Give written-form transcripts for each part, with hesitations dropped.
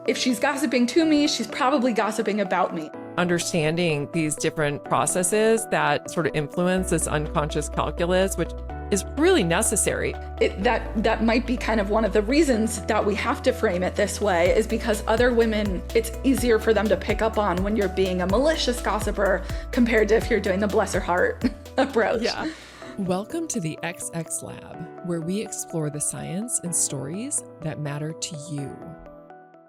if she's gossiping to me, she's probably gossiping about me. Understanding these different processes that sort of influence this unconscious calculus, which is really necessary. That might be kind of one of the reasons that we have to frame it this way, is because other women, it's easier for them to pick up on when you're being a malicious gossiper compared to if you're doing the bless her heart approach. Yeah. Welcome to the XX Lab, where we explore the science and stories that matter to you.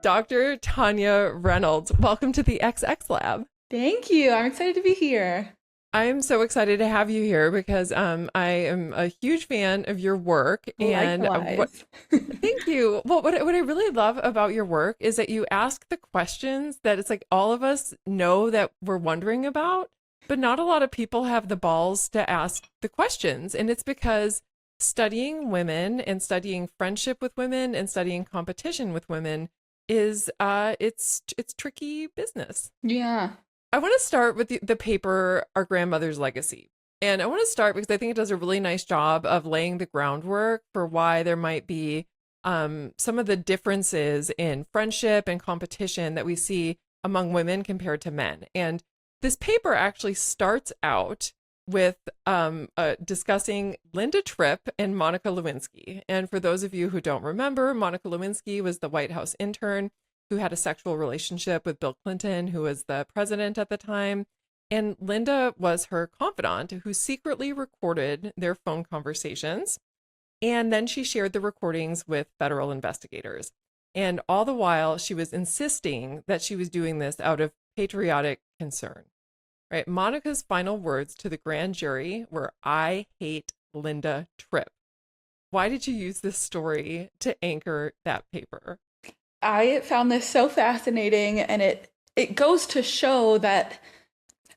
Dr. Tania Reynolds, welcome to the XX Lab. Thank you. I'm excited to be here. I'm so excited to have you here because I am a huge fan of your work. And thank you. Well, what I really love about your work is that you ask the questions that it's like all of us know that we're wondering about, but not a lot of people have the balls to ask the questions. And it's because studying women and studying friendship with women and studying competition with women is it's tricky business. Yeah. I want to start with the paper, Our Grandmother's Legacy. And I want to start because I think it does a really nice job of laying the groundwork for why there might be some of the differences in friendship and competition that we see among women compared to men. And this paper actually starts out with discussing Linda Tripp and Monica Lewinsky. And for those of you who don't remember, Monica Lewinsky was the White House intern who had a sexual relationship with Bill Clinton, who was the president at the time. And Linda was her confidant who secretly recorded their phone conversations. And then she shared the recordings with federal investigators. And all the while, she was insisting that she was doing this out of patriotic concern. Right? Monica's final words to the grand jury were, "I hate Linda Tripp." Why did you use this story to anchor that paper? I found this so fascinating, and it goes to show that,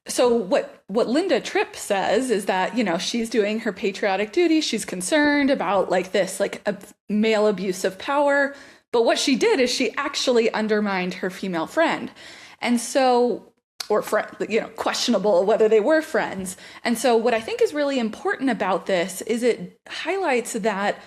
so what Linda Tripp says is that, you know, she's doing her patriotic duty. She's concerned about this a male abuse of power. But what she did is she actually undermined her female friend. And so, or friend, questionable whether they were friends. And so what I think is really important about this is it highlights that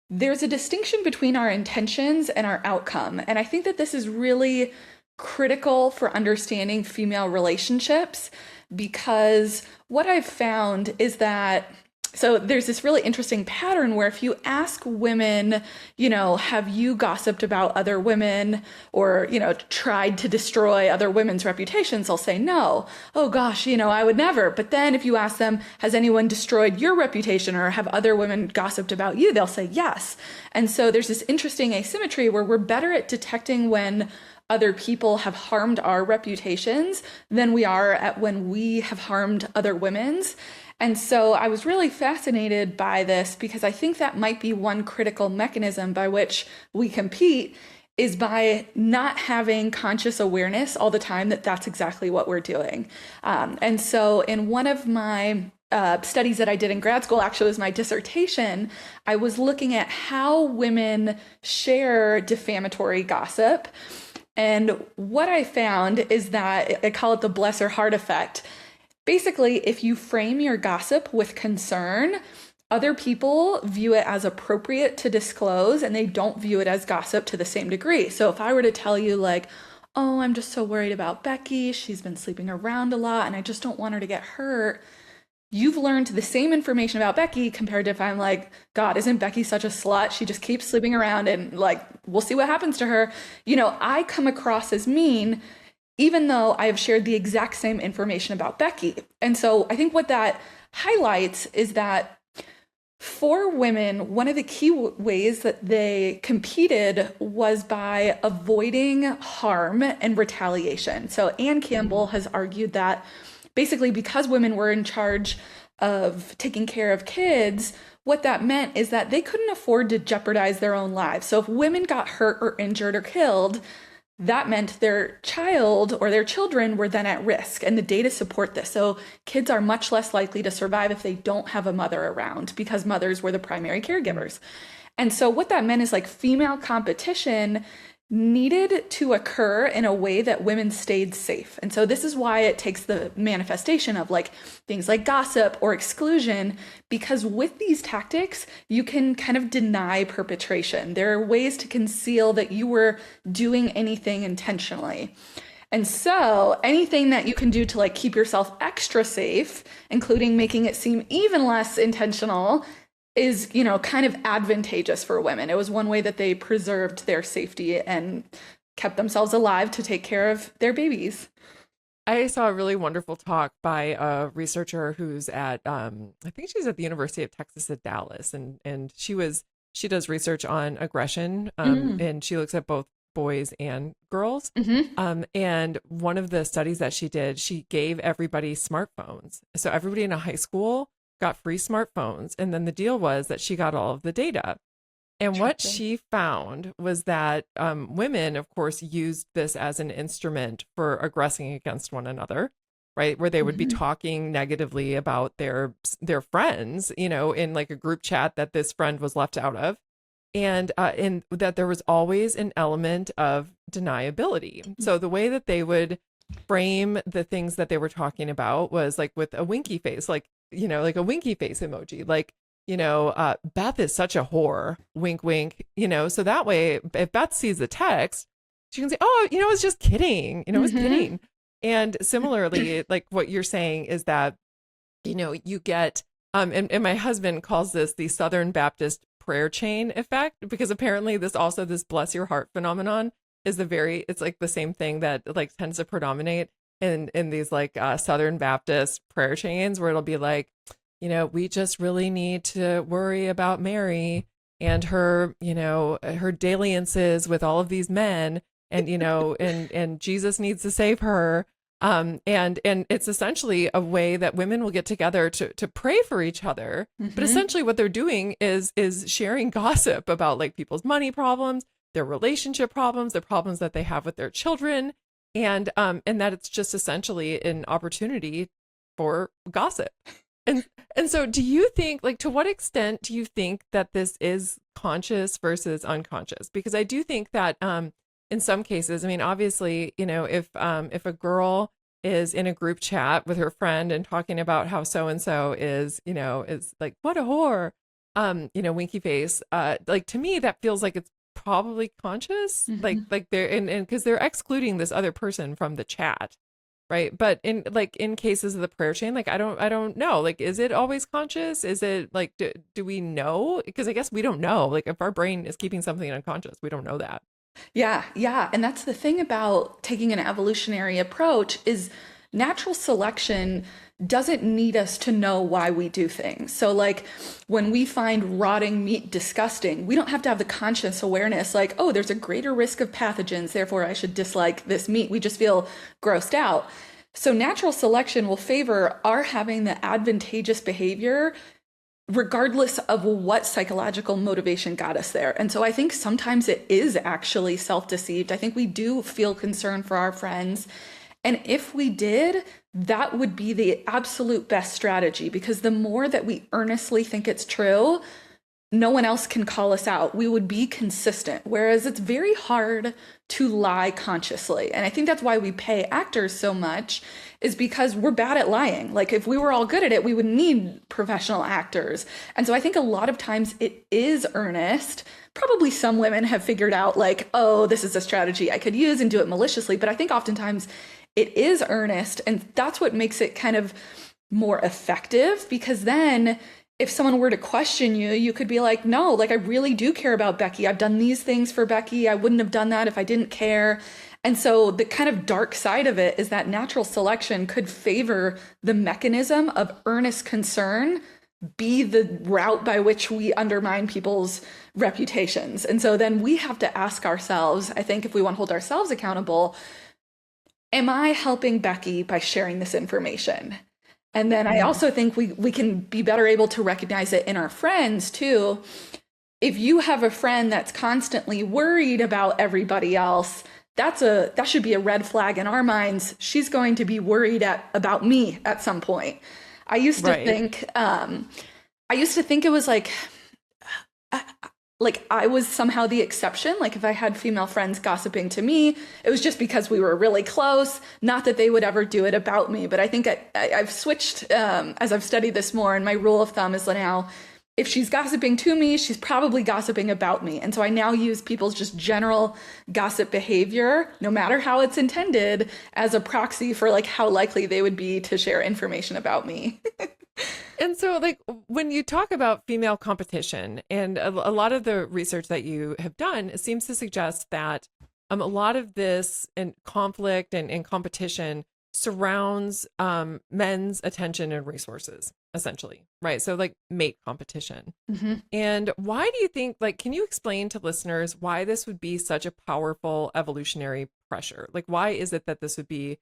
there's a distinction between our intentions and our outcome. And I think that this is really critical for understanding female relationships, because what I've found is that, so there's this really interesting pattern where if you ask women, have you gossiped about other women or, tried to destroy other women's reputations, they'll say no. Oh gosh, I would never. But then if you ask them, has anyone destroyed your reputation or have other women gossiped about you? They'll say yes. And so there's this interesting asymmetry where we're better at detecting when other people have harmed our reputations than we are at when we have harmed other women's. And so I was really fascinated by this because I think that might be one critical mechanism by which we compete, is by not having conscious awareness all the time that that's exactly what we're doing. And so in one of my studies that I did in grad school, actually was my dissertation, I was looking at how women share defamatory gossip. And what I found is that, I call it the bless her heart effect. Basically, if you frame your gossip with concern, other people view it as appropriate to disclose, and they don't view it as gossip to the same degree. So if I were to tell you oh, I'm just so worried about Becky, she's been sleeping around a lot, and I just don't want her to get hurt, you've learned the same information about Becky compared to if I'm God, isn't Becky such a slut? She just keeps sleeping around and we'll see what happens to her. I come across as mean, even though I have shared the exact same information about Becky. And so I think what that highlights is that for women, one of the key ways that they competed was by avoiding harm and retaliation. So Anne Campbell has argued that basically because women were in charge of taking care of kids, what that meant is that they couldn't afford to jeopardize their own lives. So if women got hurt or injured or killed, that meant their child or their children were then at risk. And the data support this. So kids are much less likely to survive if they don't have a mother around, because mothers were the primary caregivers. And so what that meant is female competition needed to occur in a way that women stayed safe. And so this is why it takes the manifestation of like things like gossip or exclusion, because with these tactics, you can kind of deny perpetration. There are ways to conceal that you were doing anything intentionally. And so anything that you can do to like keep yourself extra safe, including making it seem even less intentional, is, kind of advantageous for women. It was one way that they preserved their safety and kept themselves alive to take care of their babies. I saw a really wonderful talk by a researcher who's at I think she's at the University of Texas at Dallas, and she does research on aggression, Mm. and she looks at both boys and girls. Hmm. And one of the studies that she did, she gave everybody smartphones. So everybody in a high school got free smartphones, and then the deal was that she got all of the data. And what Interesting. she found was that women, of course, used this as an instrument for aggressing against one another, right? Where they would be Hmm. talking negatively about their friends, in like a group chat that this friend was left out of, and in that there was always an element of deniability. So the way that they would frame the things that they were talking about was like with a winky face, like like a winky face emoji, like Beth is such a whore, wink, wink, so that way, if Beth sees the text, she can say, oh, I was just kidding, I was Hmm. kidding. And similarly, like what you're saying is that, you get, and my husband calls this the Southern Baptist prayer chain effect, because apparently this bless your heart phenomenon it's like the same thing that like tends to predominate in these like Southern Baptist prayer chains, where it'll be like, we just really need to worry about Mary and her, her dalliances with all of these men, and and Jesus needs to save her. And it's essentially a way that women will get together to pray for each other. But Hmm. essentially what they're doing is sharing gossip about like people's money problems, their relationship problems, the problems that they have with their children, and that it's just essentially an opportunity for gossip. And so do you think, like, to what extent do you think that this is conscious versus unconscious? Because I do think that in some cases, I mean, obviously, if a girl is in a group chat with her friend and talking about how so and so is like, what a whore, winky face, like to me that feels like it's probably conscious, Hmm. like they're and because they're excluding this other person from the chat. Right. But in cases of the prayer chain, like I don't know. Like, is it always conscious? Is it like do we know? Because I guess we don't know. Like if our brain is keeping something unconscious, we don't know that. Yeah, yeah. And that's the thing about taking an evolutionary approach is natural selection doesn't need us to know why we do things. So like when we find rotting meat disgusting, we don't have to have the conscious awareness like, oh, there's a greater risk of pathogens, therefore I should dislike this meat. We just feel grossed out. So natural selection will favor our having the advantageous behavior regardless of what psychological motivation got us there. And so I think sometimes it is actually self deceived. I think we do feel concern for our friends. And if we did, that would be the absolute best strategy because the more that we earnestly think it's true, no one else can call us out. We would be consistent. Whereas it's very hard to lie consciously. And I think that's why we pay actors so much, is because we're bad at lying. Like if we were all good at it, we would need professional actors. And so I think a lot of times it is earnest. Probably some women have figured out, like, oh, this is a strategy I could use and do it maliciously. But I think oftentimes it is earnest. And that's what makes it kind of more effective because then if someone were to question you, you could be like, no, like I really do care about Becky. I've done these things for Becky. I wouldn't have done that if I didn't care. And so the kind of dark side of it is that natural selection could favor the mechanism of earnest concern be the route by which we undermine people's reputations. And so then we have to ask ourselves, I think if we want to hold ourselves accountable, am I helping Becky by sharing this information? And then I Mm. also think we can be better able to recognize it in our friends too. If you have a friend that's constantly worried about everybody else, that should be a red flag in our minds. She's going to be worried about me at some point. I used to Right. think I used to think it was like like I was somehow the exception. Like if I had female friends gossiping to me, it was just because we were really close, not that they would ever do it about me. But I think I've switched as I've studied this more, and my rule of thumb is now, if she's gossiping to me, she's probably gossiping about me. And so I now use people's just general gossip behavior, no matter how it's intended, as a proxy for like how likely they would be to share information about me. And so, like, when you talk about female competition, and a lot of the research that you have done seems to suggest that a lot of this and conflict and competition surrounds men's attention and resources, essentially, right? So, like, mate competition. Mm-hmm. And why do you think, like, can you explain to listeners why this would be such a powerful evolutionary pressure? Like, why is it that this would be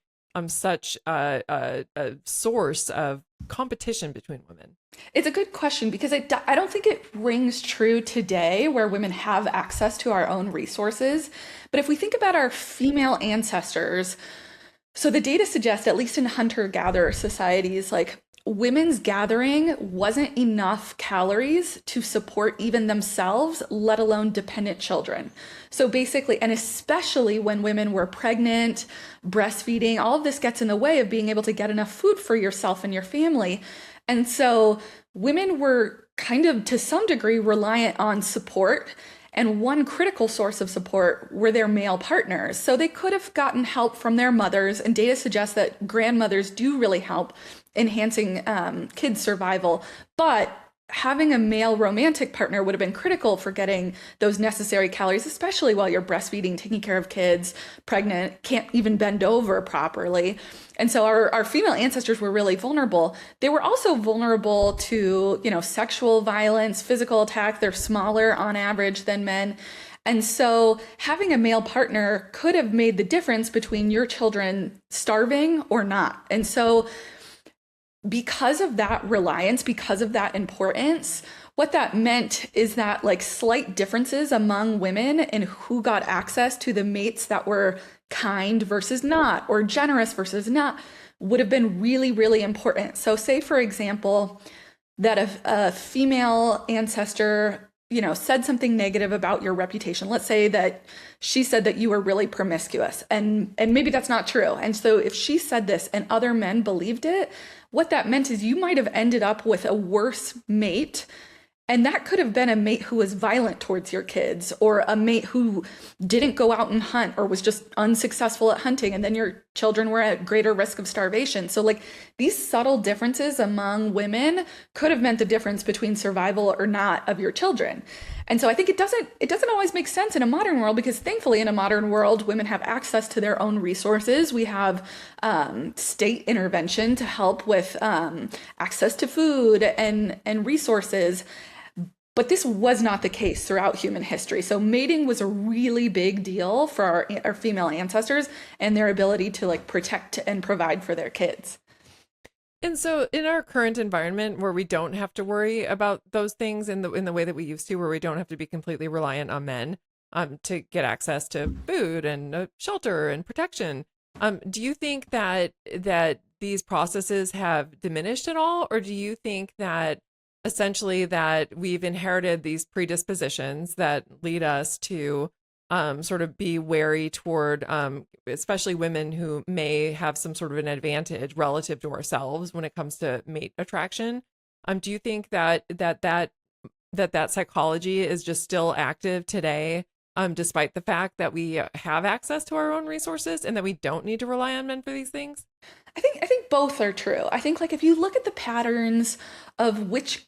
such a source of competition between women? It's a good question because I don't think it rings true today where women have access to our own resources. But if we think about our female ancestors, so the data suggests, at least in hunter-gatherer societies, like women's gathering wasn't enough calories to support even themselves, let alone dependent children. So basically, and especially when women were pregnant, breastfeeding, all of this gets in the way of being able to get enough food for yourself and your family. And so women were kind of, to some degree, reliant on support. And one critical source of support were their male partners. So they could have gotten help from their mothers, and data suggests that grandmothers do really help enhancing kids' survival. But having a male romantic partner would have been critical for getting those necessary calories, especially while you're breastfeeding, taking care of kids, pregnant, can't even bend over properly. And so our female ancestors were really vulnerable. They were also vulnerable to, sexual violence, physical attack. They're smaller on average than men. And so having a male partner could have made the difference between your children starving or not. And so because of that reliance, because of that importance, what that meant is that like slight differences among women in who got access to the mates that were kind versus not, or generous versus not, would have been really, really important. So say, for example, that a female ancestor, said something negative about your reputation. Let's say that she said that you were really promiscuous, and maybe that's not true. And so if she said this and other men believed it, what that meant is you might have ended up with a worse mate. And that could have been a mate who was violent towards your kids, or a mate who didn't go out and hunt, or was just unsuccessful at hunting. And then your children were at greater risk of starvation. So like these subtle differences among women could have meant the difference between survival or not of your children. And so I think it doesn't always make sense in a modern world, because thankfully in a modern world, women have access to their own resources. We have state intervention to help with access to food and resources. But this was not the case throughout human history. So mating was a really big deal for our female ancestors and their ability to like protect and provide for their kids. And so in our current environment, where we don't have to worry about those things in the way that we used to, where we don't have to be completely reliant on men to get access to food and shelter and protection, do you think that these processes have diminished at all? Or do you think that essentially that we've inherited these predispositions that lead us to sort of be wary toward especially women who may have some sort of an advantage relative to ourselves when it comes to mate attraction? Do you think that psychology is just still active today, despite the fact that we have access to our own resources and that we don't need to rely on men for these things? I think both are true. I think like if you look at the patterns of which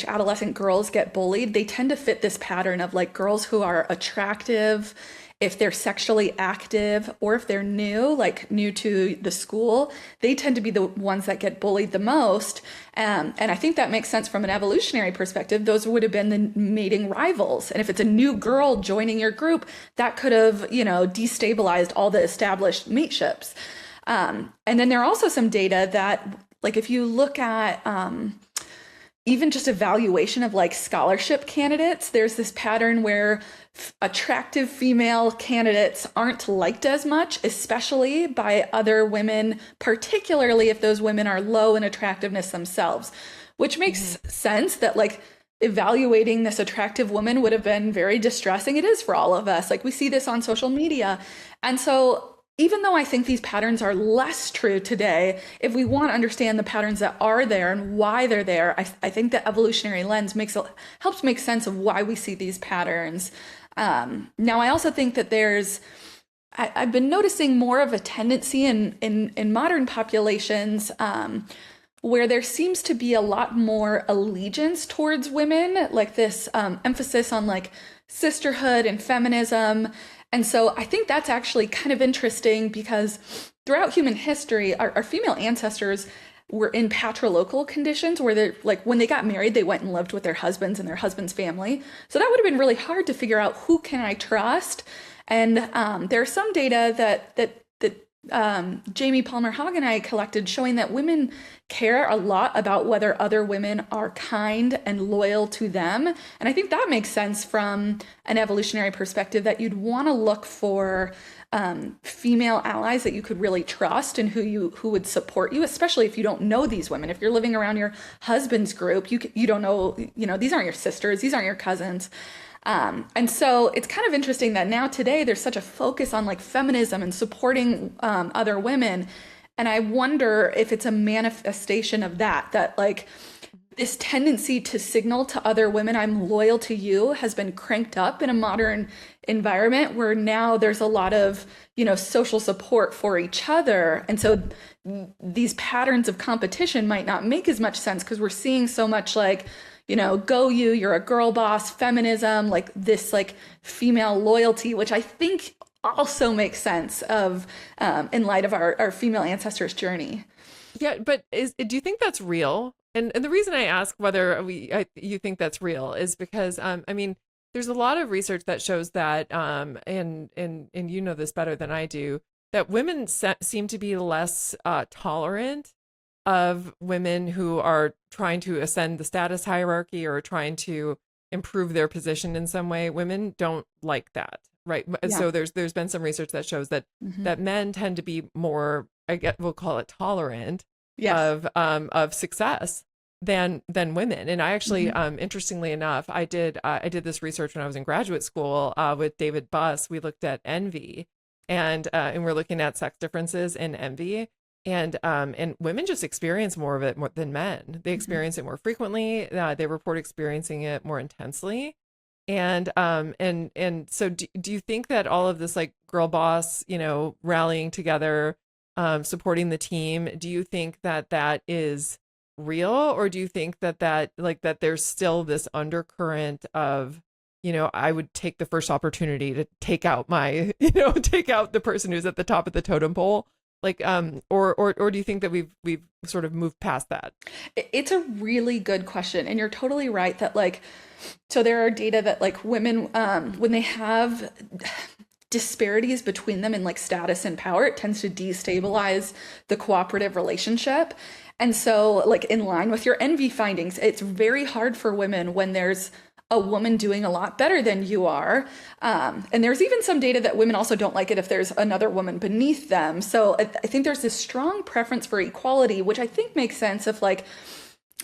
adolescent girls get bullied, they tend to fit this pattern of like girls who are attractive, if they're sexually active, or if they're new to the school, they tend to be the ones that get bullied the most. And I think that makes sense from an evolutionary perspective. Those would have been the mating rivals. And if it's a new girl joining your group, that could have, destabilized all the established mateships. And then there are also some data that, like, if you look at even just evaluation of like scholarship candidates, there's this pattern where attractive female candidates aren't liked as much, especially by other women, particularly if those women are low in attractiveness themselves, which makes sense that like evaluating this attractive woman would have been very distressing. It is for all of us. Like we see this on social media. And so even though I think these patterns are less true today, if we want to understand the patterns that are there and why they're there, I think the evolutionary lens helps make sense of why we see these patterns. Now, I also think that I've been noticing more of a tendency in modern populations where there seems to be a lot more allegiance towards women, like this emphasis on like sisterhood and feminism. And so I think that's actually kind of interesting because throughout human history, our female ancestors were in patrilocal conditions where they're like, when they got married, they went and lived with their husbands and their husband's family. So that would have been really hard to figure out who can I trust. And there's some data that Jamie Palmer Hogg and I collected showing that women care a lot about whether other women are kind and loyal to them. And I think that makes sense from an evolutionary perspective, that you'd want to look for female allies that you could really trust and who would support you, especially if you don't know these women. If you're living around your husband's group, you don't know, these aren't your sisters, these aren't your cousins. And so it's kind of interesting that now today there's such a focus on like feminism and supporting other women. And I wonder if it's a manifestation of that like this tendency to signal to other women, I'm loyal to you, has been cranked up in a modern environment where now there's a lot of, social support for each other. And so these patterns of competition might not make as much sense because we're seeing so much like, go you, you're a girl boss, feminism, like this like female loyalty, which I think also makes sense of in light of our female ancestors' journey. Yeah, but do you think that's real? And the reason I ask whether you think that's real is because there's a lot of research that shows that and you know this better than I do, that women seem to be less tolerant of women who are trying to ascend the status hierarchy or trying to improve their position in some way. Women don't like that, right? Yeah. So there's been some research that shows that that men tend to be more, we'll call it tolerant, yes, of success than women. And I actually, interestingly enough, I did this research when I was in graduate school with David Buss. We looked at envy, and we're looking at sex differences in envy. And women just experience more of it than men. They experience it more frequently. They report experiencing it more intensely. And so do you think that all of this like girl boss, rallying together, supporting the team, do you think that is real, or do you think that there's still this undercurrent of, I would take the first opportunity to take out take out the person who's at the top of the totem pole? Like, or do you think that we've sort of moved past that? It's a really good question. And you're totally right that like, so there are data that like women, when they have disparities between them in like status and power, it tends to destabilize the cooperative relationship. And so like in line with your envy findings, it's very hard for women when there's a woman doing a lot better than you are. And there's even some data that women also don't like it if there's another woman beneath them. So I think there's this strong preference for equality, which I think makes sense if like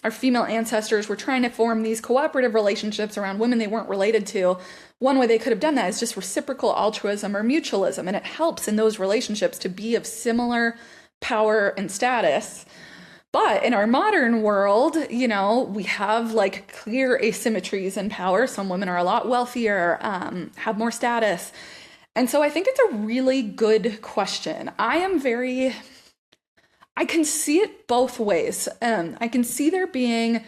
our female ancestors were trying to form these cooperative relationships around women they weren't related to. One way they could have done that is just reciprocal altruism or mutualism. And it helps in those relationships to be of similar power and status. But in our modern world, we have like clear asymmetries in power. Some women are a lot wealthier, have more status. And so I think it's a really good question. I can see it both ways. I can see there being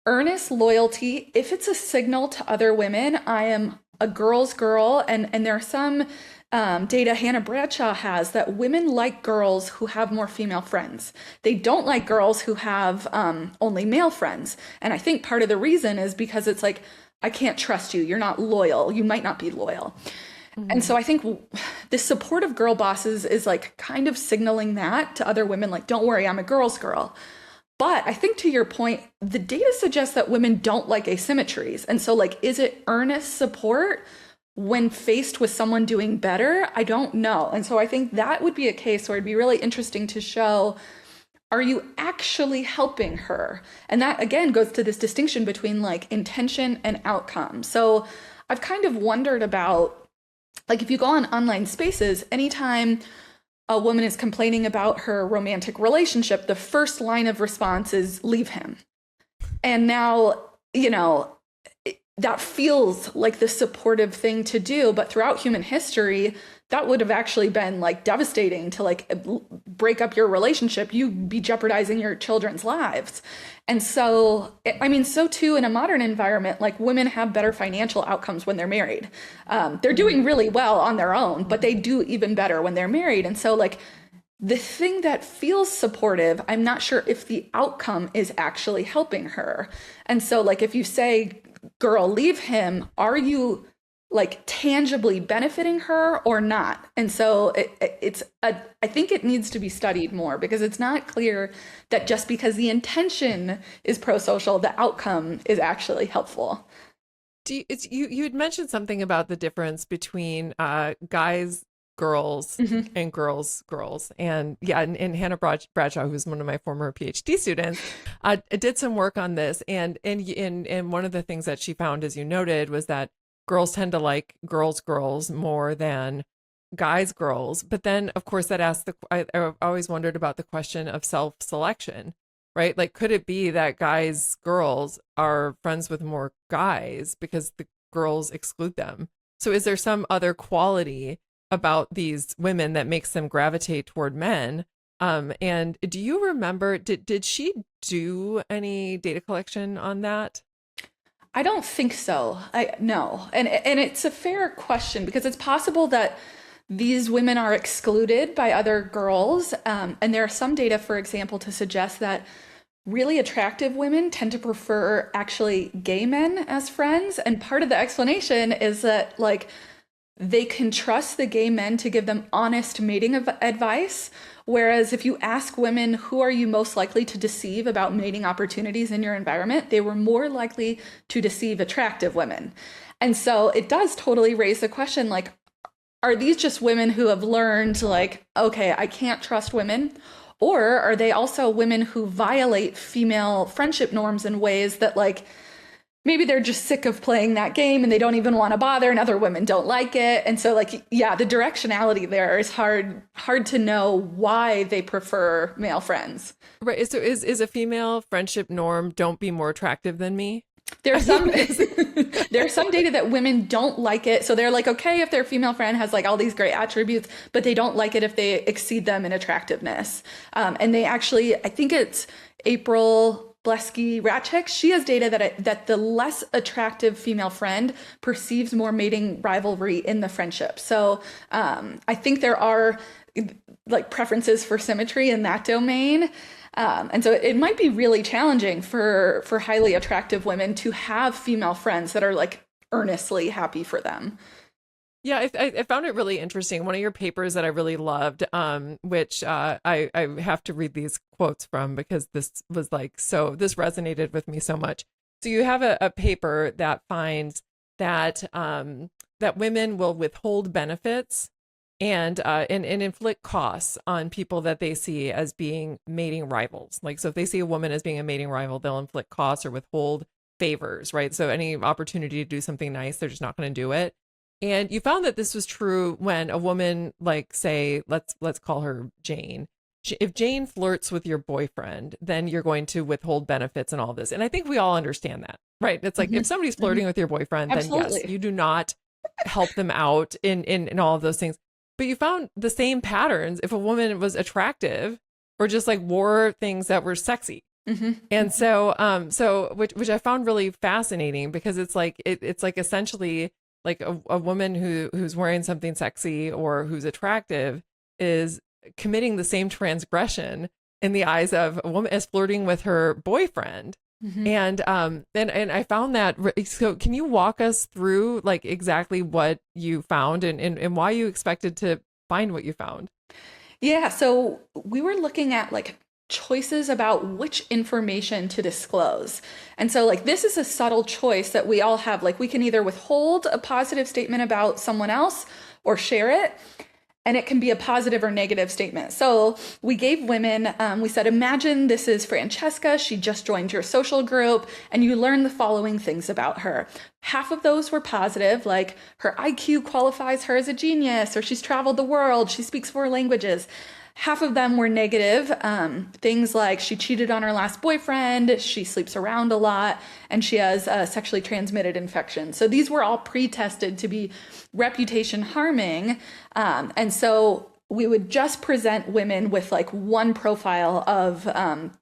earnest loyalty. If it's a signal to other women, I am a girl's girl. And there are some data Hannah Bradshaw has that women like girls who have more female friends. They don't like girls who have only male friends. And I think part of the reason is because it's like, I can't trust you. You're not loyal. You might not be loyal. And so I think this support of girl bosses is like kind of signaling that to other women, like, don't worry, I'm a girl's girl. But I think to your point, the data suggests that women don't like asymmetries. And so like, is it earnest support when faced with someone doing better? I don't know. And so I think that would be a case where it'd be really interesting to show, are you actually helping her? And that again goes to this distinction between like intention and outcome. So I've kind of wondered about, like, if you go on online spaces, anytime a woman is complaining about her romantic relationship, the first line of response is leave him. And now, that feels like the supportive thing to do, but throughout human history, that would have actually been like devastating to like break up your relationship. You'd be jeopardizing your children's lives. And so, I mean, so too in a modern environment, like women have better financial outcomes when they're married. They're doing really well on their own, but they do even better when they're married. And so like the thing that feels supportive, I'm not sure if the outcome is actually helping her. And so like if you say, girl, leave him, are you like tangibly benefiting her or not? And so I think it needs to be studied more, because it's not clear that just because the intention is pro-social, the outcome is actually helpful. You had mentioned something about the difference between guys, girls, and girls. And yeah, and Hannah Bradshaw, who's one of my former PhD students, did some work on this. And one of the things that she found, as you noted, was that girls tend to like girls more than guys girls. But then, of course, that asked I always wondered about the question of self-selection, right? Like, could it be that girls are friends with more guys because the girls exclude them? So is there some other quality about these women that makes them gravitate toward men? And do you remember, did she do any data collection on that? I don't think so. No. And it's a fair question, because it's possible that these women are excluded by other girls. And there are some data, for example, to suggest that really attractive women tend to prefer actually gay men as friends. And part of the explanation is that like they can trust the gay men to give them honest mating advice. Whereas if you ask women, who are you most likely to deceive about mating opportunities in your environment, they were more likely to deceive attractive women. And so it does totally raise the question, like, are these just women who have learned, like, okay, I can't trust women? Or are they also women who violate female friendship norms in ways that, like, maybe they're just sick of playing that game and they don't even want to bother, and other women don't like it? And so like, yeah, the directionality there is hard to know why they prefer male friends. Right. So is a female friendship norm, don't be more attractive than me? There's some data that women don't like it. So they're like, okay, if their female friend has like all these great attributes, but they don't like it if they exceed them in attractiveness. And they actually, I think it's April Blesky-Ratchek, she has data that the less attractive female friend perceives more mating rivalry in the friendship. So I think there are like preferences for symmetry in that domain. And so it might be really challenging for highly attractive women to have female friends that are like earnestly happy for them. Yeah, I found it really interesting. One of your papers that I really loved, which I have to read these quotes from, because this was like, so this resonated with me so much. So you have a paper that finds that that women will withhold benefits and inflict costs on people that they see as being mating rivals. Like, so if they see a woman as being a mating rival, they'll inflict costs or withhold favors, right? So any opportunity to do something nice, they're just not going to do it. And you found that this was true when a woman, like, say, let's call her Jane. If Jane flirts with your boyfriend, then you're going to withhold benefits and all this. And I think we all understand that, right? It's like, if somebody's flirting with your boyfriend, then yes, you do not help them out in all of those things. But you found the same patterns if a woman was attractive or just like wore things that were sexy. And so which I found really fascinating, because it's like it's like essentially like a woman who's wearing something sexy or who's attractive is committing the same transgression in the eyes of a woman as flirting with her boyfriend. And I found that. So can you walk us through like exactly what you found and why you expected to find what you found? Yeah, so we were looking at like choices about which information to disclose. And so like this is a subtle choice that we all have. Like we can either withhold a positive statement about someone else or share it. And it can be a positive or negative statement. So we gave women, we said, imagine this is Francesca. She just joined your social group and you learn the following things about her. Half of those were positive, like her IQ qualifies her as a genius, or she's traveled the world, she speaks 4 languages. Half of them were negative, things like she cheated on her last boyfriend, she sleeps around a lot, and she has a sexually transmitted infection. So these were all pre-tested to be reputation harming. And so we would just present women with like one profile of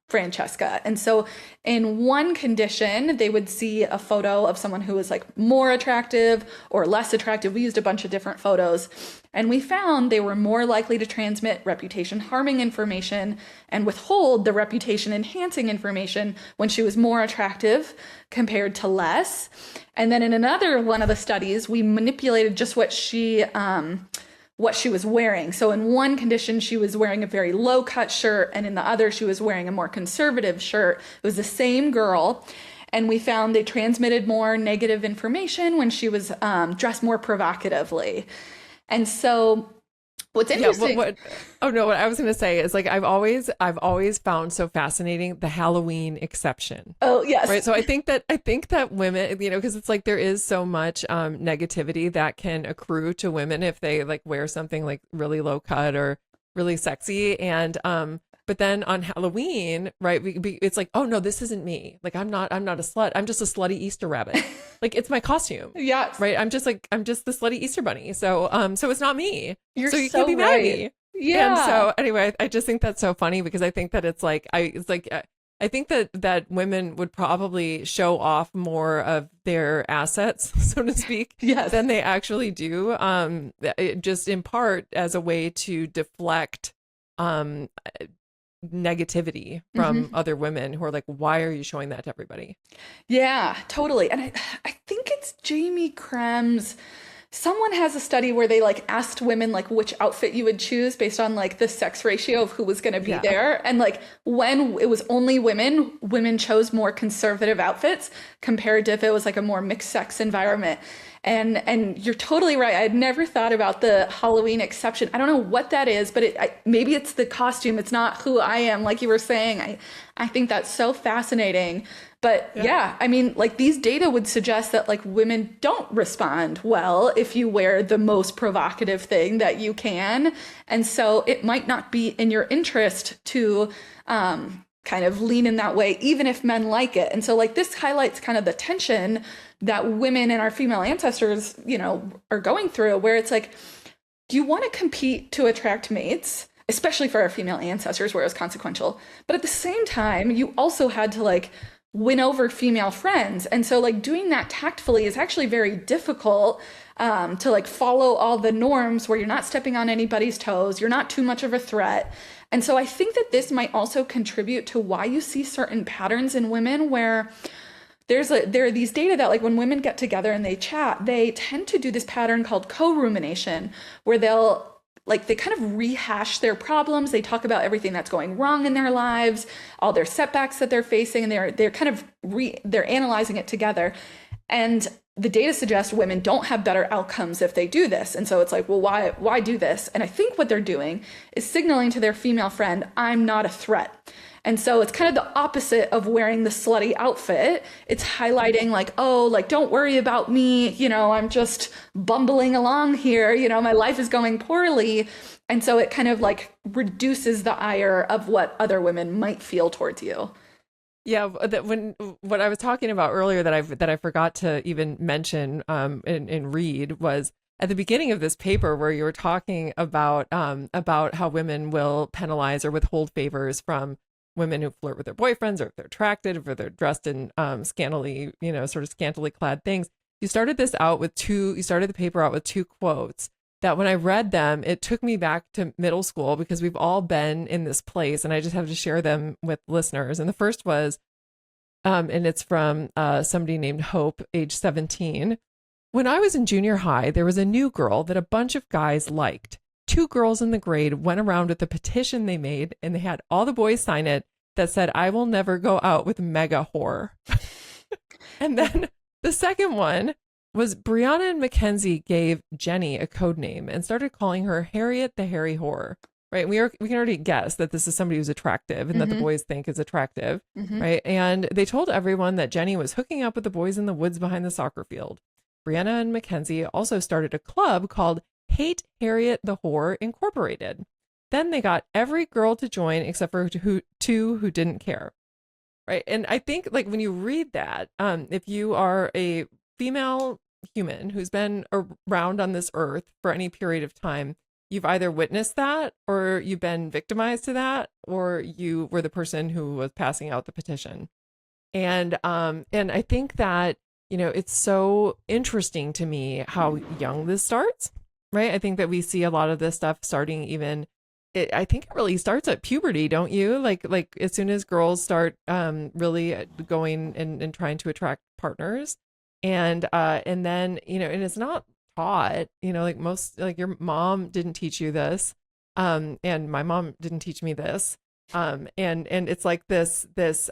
Francesca. And so in one condition, they would see a photo of someone who was like more attractive or less attractive. We used a bunch of different photos. And we found they were more likely to transmit reputation harming information and withhold the reputation enhancing information when she was more attractive compared to less. And then in another one of the studies, we manipulated just what she was wearing. So in one condition, she was wearing a very low cut shirt, and in the other, she was wearing a more conservative shirt. It was the same girl. And we found they transmitted more negative information when she was dressed more provocatively. And so what's interesting. What I was going to say is like, I've always found so fascinating the Halloween exception. Oh, yes. Right. So I think that women, because it's like there is so much negativity that can accrue to women if they like wear something like really low cut or really sexy. And but then on Halloween, right, it's like, oh no, this isn't me. Like I'm not a slut. I'm just a slutty Easter rabbit. Like it's my costume. Yes. Right. I'm just the slutty Easter bunny. So it's not me. You're so you so can't be mad at me. Yeah. And so anyway, I just think that's so funny because I think that I think that women would probably show off more of their assets, so to speak, Yes. than they actually do. Just in part as a way to deflect negativity from other women who are like, why are you showing that to everybody? Yeah, totally. And I think it's Jamie Krem's. Someone has a study where they like asked women like which outfit you would choose based on like the sex ratio of who was going to be there. And like when it was only women chose more conservative outfits compared to if it was like a more mixed sex environment. And you're totally right. I had never thought about the Halloween exception. I don't know what that is, but maybe it's the costume. It's not who I am, like you were saying. I think that's so fascinating. But yeah, I mean, like these data would suggest that like women don't respond well if you wear the most provocative thing that you can. And so it might not be in your interest to kind of lean in that way, even if men like it. And so like this highlights kind of the tension that women and our female ancestors, are going through, where it's like, do you want to compete to attract mates, especially for our female ancestors where it was consequential? But at the same time, you also had to like win over female friends. And so like doing that tactfully is actually very difficult to like follow all the norms where you're not stepping on anybody's toes, you're not too much of a threat. And so I think that this might also contribute to why you see certain patterns in women where there are these data that like when women get together and they chat, they tend to do this pattern called co-rumination, where they kind of rehash their problems. They talk about everything that's going wrong in their lives, all their setbacks that they're facing, and they're kind of they're analyzing it together. And the data suggests women don't have better outcomes if they do this. And so it's like, well, why do this? And I think what they're doing is signaling to their female friend, I'm not a threat. And so it's kind of the opposite of wearing the slutty outfit. It's highlighting like, oh, like, don't worry about me. I'm just bumbling along here. My life is going poorly. And so it kind of like reduces the ire of what other women might feel towards you. Yeah, what I was talking about earlier that I forgot to even mention and read was at the beginning of this paper where you were talking about how women will penalize or withhold favors from women who flirt with their boyfriends, or if they're attracted, or if they're dressed in scantily clad things. You started the paper out with 2 quotes that when I read them, it took me back to middle school because we've all been in this place, and I just have to share them with listeners. And the first was, and it's from somebody named Hope, age 17. When I was in junior high, there was a new girl that a bunch of guys liked. 2 girls in the grade went around with a petition they made, and they had all the boys sign it that said, I will never go out with mega whore. And then the second one was Brianna and Mackenzie gave Jenny a code name and started calling her Harriet the Hairy Whore. Right. We can already guess that this is somebody who's attractive and that the boys think is attractive. Right. And they told everyone that Jenny was hooking up with the boys in the woods behind the soccer field. Brianna and Mackenzie also started a club called Hate Harriet the Whore Incorporated. Then they got every girl to join except for two who didn't care. Right. And I think like when you read that, if you are a female human who's been around on this earth for any period of time, you've either witnessed that or you've been victimized to that, or you were the person who was passing out the petition. And I think that, you know, it's so interesting to me how young this starts, right? I think that we see a lot of this stuff starting even, I think it really starts at puberty, don't you? Like as soon as girls start really going and trying to attract partners. And then, you know, and it's not taught, you know, like like your mom didn't teach you this, and my mom didn't teach me this, and it's like this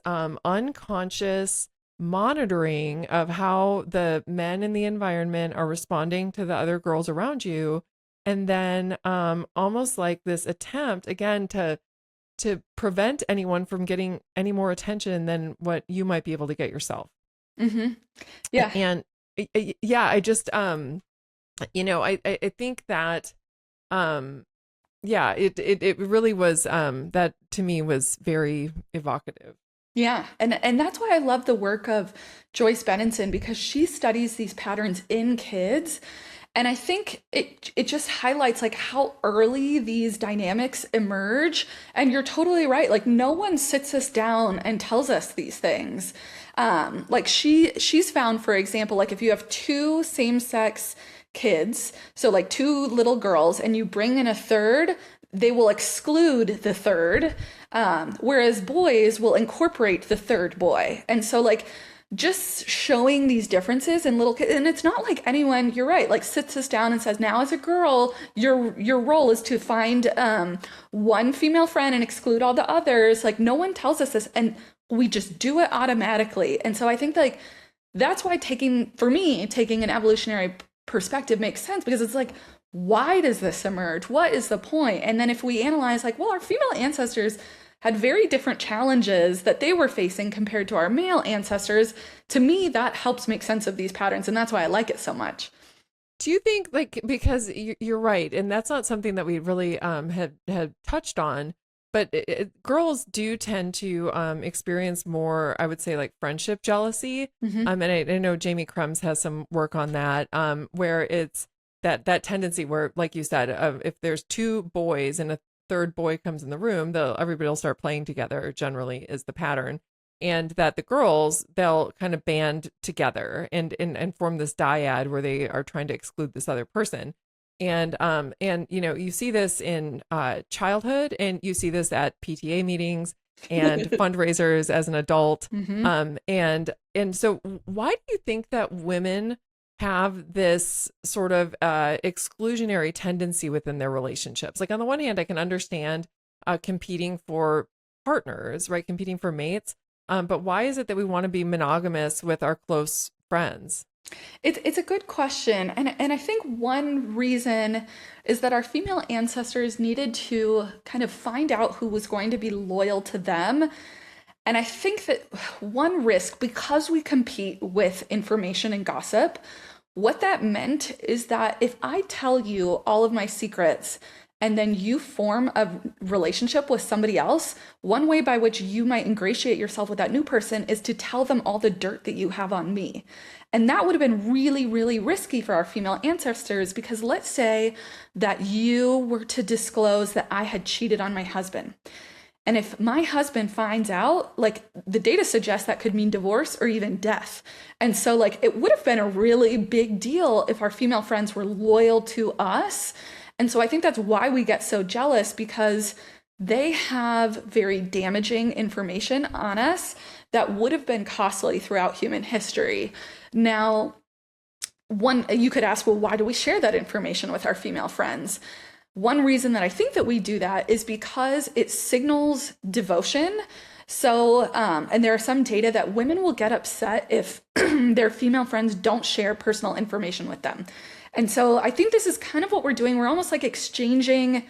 unconscious monitoring of how the men in the environment are responding to the other girls around you, and then almost like this attempt again to prevent anyone from getting any more attention than what you might be able to get yourself. Yeah. And yeah, I just you know, I think that yeah, it really was that to me was very evocative. Yeah. And that's why I love the work of Joyce Benenson, because she studies these patterns in kids. And I think it just highlights like how early these dynamics emerge. And you're totally right. Like no one sits us down and tells us these things. Like she's found, for example, like if you have two same-sex kids, so like two little girls, and you bring in a third, they will exclude the third, whereas boys will incorporate the third boy. And so like just showing these differences in little kids, and it's not like anyone, you're right, like sits us down and says, now as a girl, your role is to find one female friend and exclude all the others. Like no one tells us this, and we just do it automatically. And so I think like that's why taking an evolutionary perspective makes sense, because it's like, why does this emerge? What is the point? And then if we analyze like, well, our female ancestors had very different challenges that they were facing compared to our male ancestors, to me, that helps make sense of these patterns. And that's why I like it so much. Do you think like, because you're right, and that's not something that we really had touched on, but girls do tend to experience more, I would say, like friendship jealousy. And I know Jamie Krems has some work on that, where it's that tendency where, like you said, if there's two boys and a third boy comes in the room, everybody will start playing together, generally is the pattern. And that the girls, they'll kind of band together and form this dyad where they are trying to exclude this other person. And you know, you see this in childhood, and you see this at PTA meetings and fundraisers as an adult. And so why do you think that women have this sort of exclusionary tendency within their relationships? Like on the one hand, I can understand competing for partners, right? Competing for mates. But why is it that we want to be monogamous with our close friends? It's a good question. And I think one reason is that our female ancestors needed to kind of find out who was going to be loyal to them. And I think that one risk, because we compete with information and gossip, what that meant is that if I tell you all of my secrets and then you form a relationship with somebody else, one way by which you might ingratiate yourself with that new person is to tell them all the dirt that you have on me. And that would have been really, really risky for our female ancestors, because let's say that you were to disclose that I had cheated on my husband. And if my husband finds out, like the data suggests that could mean divorce or even death. And so like it would have been a really big deal if our female friends were loyal to us. And so I think that's why we get so jealous, because they have very damaging information on us that would have been costly throughout human history. Now, you could ask, well, why do we share that information with our female friends? One reason that I think that we do that is because it signals devotion So, and there are some data that women will get upset if their female friends don't share personal information with them. And so I think this is kind of what we're doing. We're almost like exchanging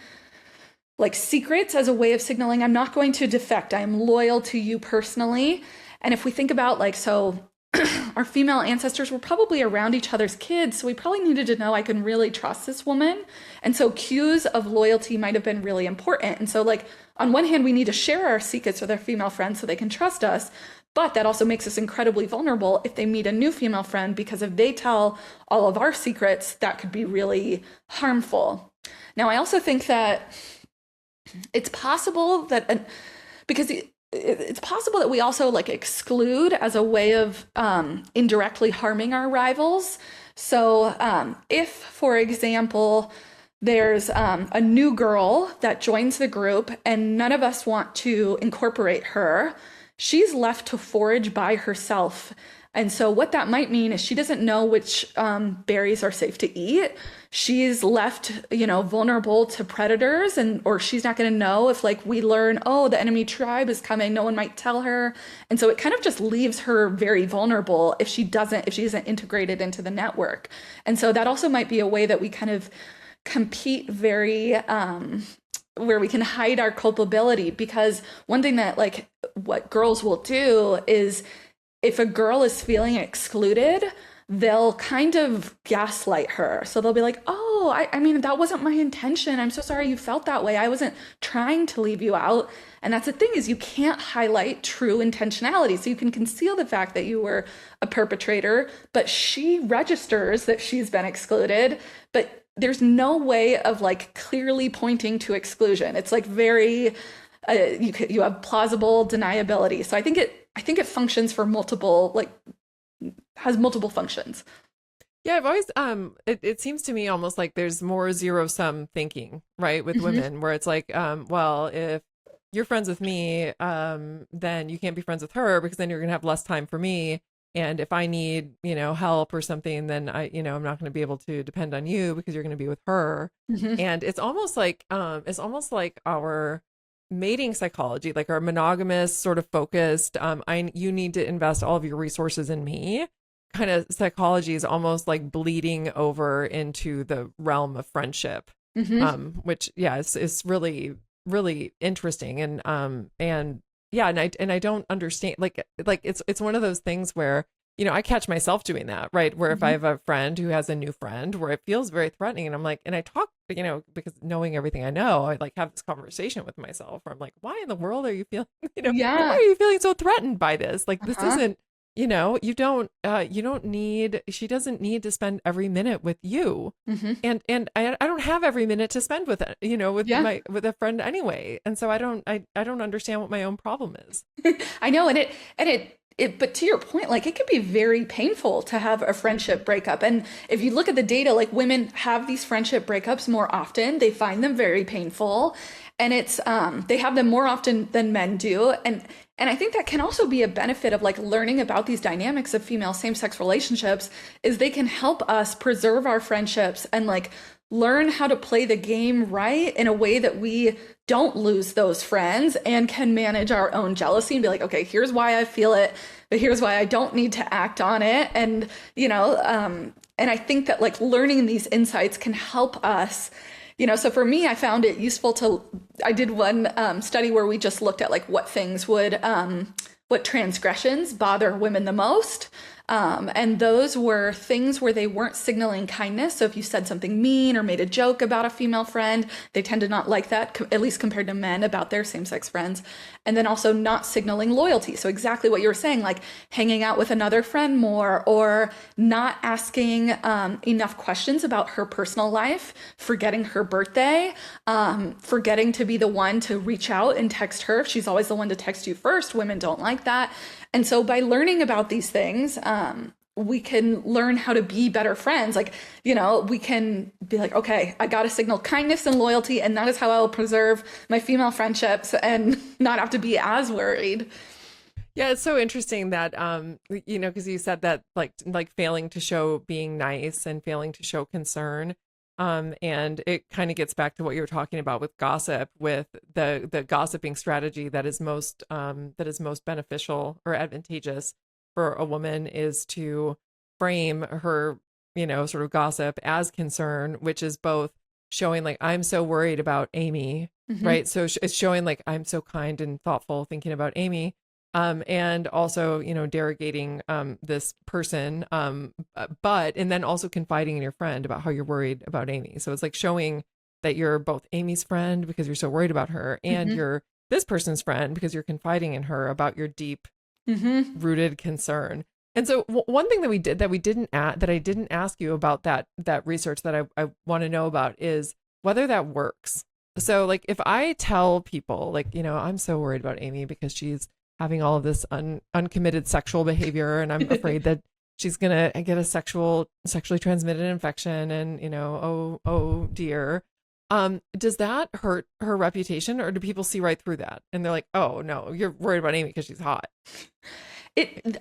like secrets as a way of signaling, I'm not going to defect. I am loyal to you personally. And if we think about like, so our female ancestors were probably around each other's kids, so we probably needed to know I can really trust this woman. And so cues of loyalty might have been really important. And so like on one hand, we need to share our secrets with our female friends so they can trust us. But that also makes us incredibly vulnerable if they meet a new female friend, because if they tell all of our secrets, that could be really harmful. Now, I also think that it's possible that, because it's possible that we also like exclude as a way of indirectly harming our rivals. So if, for example, there's a new girl that joins the group and none of us want to incorporate her, she's left to forage by herself. And so what that might mean is she doesn't know which berries are safe to eat. She's left, vulnerable to predators, or she's not going to know if like we learn, oh, the enemy tribe is coming, no one might tell her. And so it kind of just leaves her very vulnerable if she isn't integrated into the network. And so that also might be a way that we kind of compete very, where we can hide our culpability, because one thing that like what girls will do is if a girl is feeling excluded, they'll kind of gaslight her. So they'll be like, oh, I mean, that wasn't my intention. I'm so sorry you felt that way. I wasn't trying to leave you out. And that's the thing, is you can't highlight true intentionality. So you can conceal the fact that you were a perpetrator, but she registers that she's been excluded, but there's no way of like clearly pointing to exclusion. It's like very, you have plausible deniability. So I think it functions for multiple, like has multiple functions. Yeah, I've always it seems to me almost like there's more zero sum thinking, right, with women, where it's like, well, if you're friends with me, then you can't be friends with her because then you're gonna have less time for me. And if I need, help or something, then I'm not going to be able to depend on you because you're going to be with her. And it's almost like our mating psychology, like our monogamous sort of focused, you need to invest all of your resources in me kind of psychology is almost like bleeding over into the realm of friendship, which is really, really interesting. And yeah, and I don't understand, like it's one of those things where, I catch myself doing that, right? Where if I have a friend who has a new friend where it feels very threatening, and I'm like, and I talk, because knowing everything I know, I like have this conversation with myself where I'm like, why in the world are you feeling, why are you feeling so threatened by this? Like, this isn't, you don't need, she doesn't need to spend every minute with you. And I don't have every minute to spend with with a friend anyway. And so I don't understand what my own problem is. I know. But to your point, like it could be very painful to have a friendship breakup. And if you look at the data, like women have these friendship breakups more often. They find them very painful, and it's they have them more often than men do. And I think that can also be a benefit of like learning about these dynamics of female same-sex relationships, is they can help us preserve our friendships and like learn how to play the game right in a way that we don't lose those friends and can manage our own jealousy and be like, okay, here's why I feel it, but here's why I don't need to act on it. And, and I think that like learning these insights can help us, so for me, I found it useful I did one study where we just looked at like what things what transgressions bother women the most. And those were things where they weren't signaling kindness. So if you said something mean or made a joke about a female friend, they tend to not like that, at least compared to men about their same-sex friends. And then also not signaling loyalty. So exactly what you were saying, like hanging out with another friend more, or not asking enough questions about her personal life, forgetting her birthday, forgetting to be the one to reach out and text her. She's always the one to text you first. Women don't like that. And so by learning about these things, we can learn how to be better friends. Like, we can be like, okay, I got to signal kindness and loyalty, and that is how I will preserve my female friendships and not have to be as worried. Yeah, it's so interesting that, because you said that like failing to show being nice and failing to show concern. And it kind of gets back to what you were talking about with gossip, with the gossiping strategy that is most beneficial or advantageous for a woman is to frame her, sort of gossip as concern, which is both showing like, I'm so worried about Amy, right? So it's showing like, I'm so kind and thoughtful thinking about Amy. And also, derogating this person, and then also confiding in your friend about how you're worried about Amy. So it's like showing that you're both Amy's friend because you're so worried about her, and you're this person's friend because you're confiding in her about your deep rooted concern. And so one thing that we did that I didn't ask you about that research that I want to know about is whether that works. So like if I tell people like, I'm so worried about Amy because she's having all of this uncommitted sexual behavior, and I'm afraid that she's gonna get a sexually transmitted infection, and oh dear. Does that hurt her reputation, or do people see right through that and they're like, oh no, you're worried about Amy because she's hot?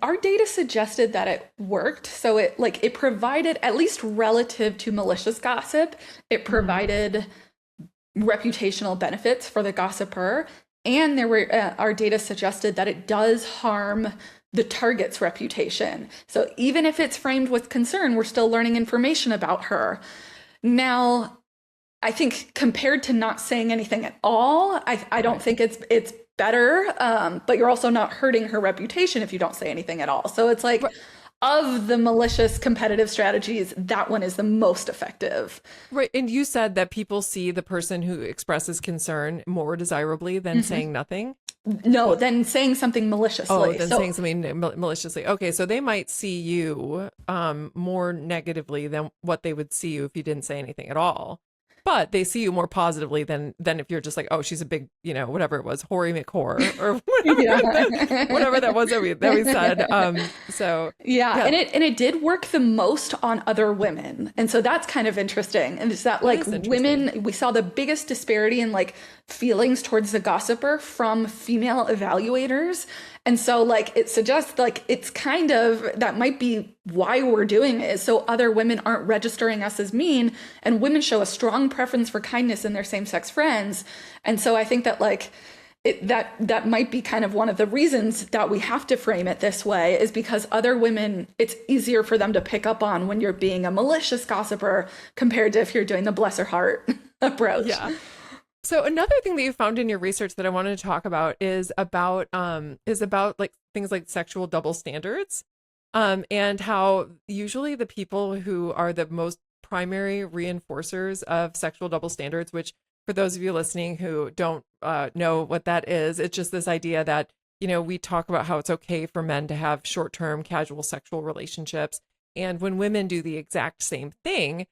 Our data suggested that it worked. So it provided, at least relative to malicious gossip, it provided reputational benefits for the gossiper. And our data suggested that it does harm the target's reputation. So even if it's framed with concern, we're still learning information about her. Now, I think compared to not saying anything at all, I don't think it's better, but you're also not hurting her reputation if you don't say anything at all. So it's like, of the malicious competitive strategies, that one is the most effective. Right. And you said that people see the person who expresses concern more desirably than saying nothing. No, than saying something maliciously. Oh, than saying something maliciously. Okay, so they might see you more negatively than what they would see you if you didn't say anything at all. But they see you more positively than if you're just like, oh, she's a big, whatever it was, Hori McHor or whatever that was that we said. Yeah, and it did work the most on other women, and so that's kind of interesting. And it's that like women, we saw the biggest disparity in like feelings towards the gossiper from female evaluators. And so like it suggests like it's kind of, that might be why we're doing it, is so other women aren't registering us as mean, and women show a strong preference for kindness in their same-sex friends. And so I think that like that might be kind of one of the reasons that we have to frame it this way, is because other women, it's easier for them to pick up on when you're being a malicious gossiper compared to if you're doing the bless her heart approach. Yeah. So another thing that you found in your research that I wanted to talk about is about like things like sexual double standards, and how usually the people who are the most primary reinforcers of sexual double standards, which for those of you listening who don't know what that is, it's just this idea that, we talk about how it's okay for men to have short-term casual sexual relationships, and when women do the exact same thing,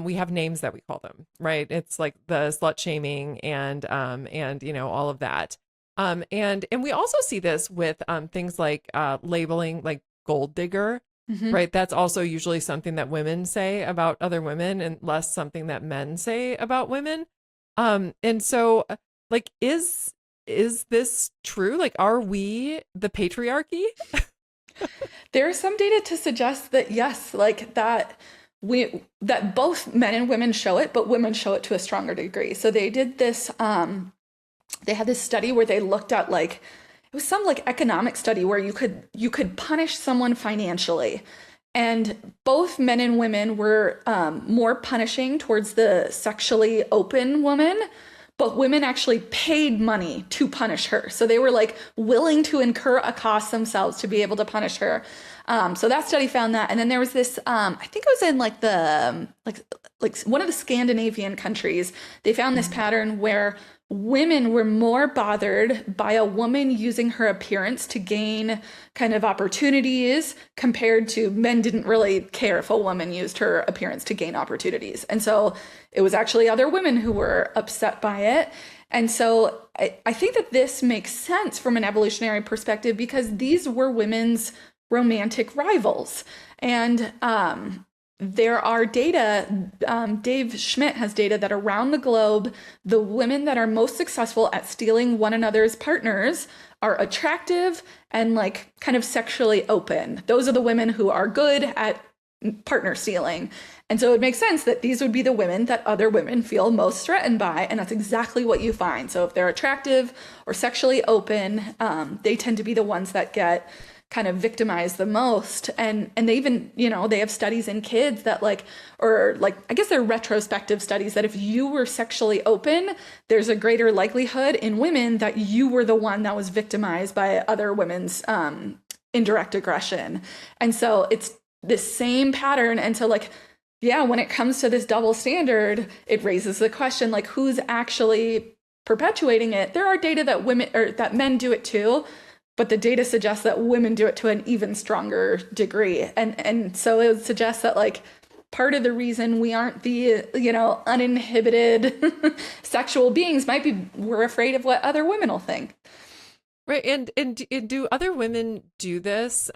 we have names that we call them, right? It's like the slut shaming and all of that. And we also see this with things like labeling, like gold digger, right? That's also usually something that women say about other women and less something that men say about women. And so like, is this true? Like, are we the patriarchy? There's some data to suggest that yes, like that both men and women show it, but women show it to a stronger degree. So they did this, they had this study where they looked at like, it was some like economic study where you could punish someone financially. And both men and women were more punishing towards the sexually open woman, but women actually paid money to punish her. So they were like willing to incur a cost themselves to be able to punish her. So that study found that. And then there was this, I think it was in like one of the Scandinavian countries, they found this pattern where women were more bothered by a woman using her appearance to gain kind of opportunities compared to men didn't really care if a woman used her appearance to gain opportunities. And so it was actually other women who were upset by it. And so I think that this makes sense from an evolutionary perspective because these were women's romantic rivals. And there are data, Dave Schmidt has data that around the globe, the women that are most successful at stealing one another's partners are attractive and like kind of sexually open. Those are the women who are good at partner stealing. And so it makes sense that these would be the women that other women feel most threatened by. And that's exactly what you find. So if they're attractive or sexually open, they tend to be the ones that get kind of victimized the most. And they even, they have studies in kids that I guess they're retrospective studies that if you were sexually open, there's a greater likelihood in women that you were the one that was victimized by other women's indirect aggression. And so it's this same pattern. And so when it comes to this double standard, it raises the question, who's actually perpetuating it? There are data that that men do it too, but the data suggests that women do it to an even stronger degree. And so it would suggest that part of the reason we aren't the, uninhibited sexual beings might be we're afraid of what other women will think. Right. And do other women do this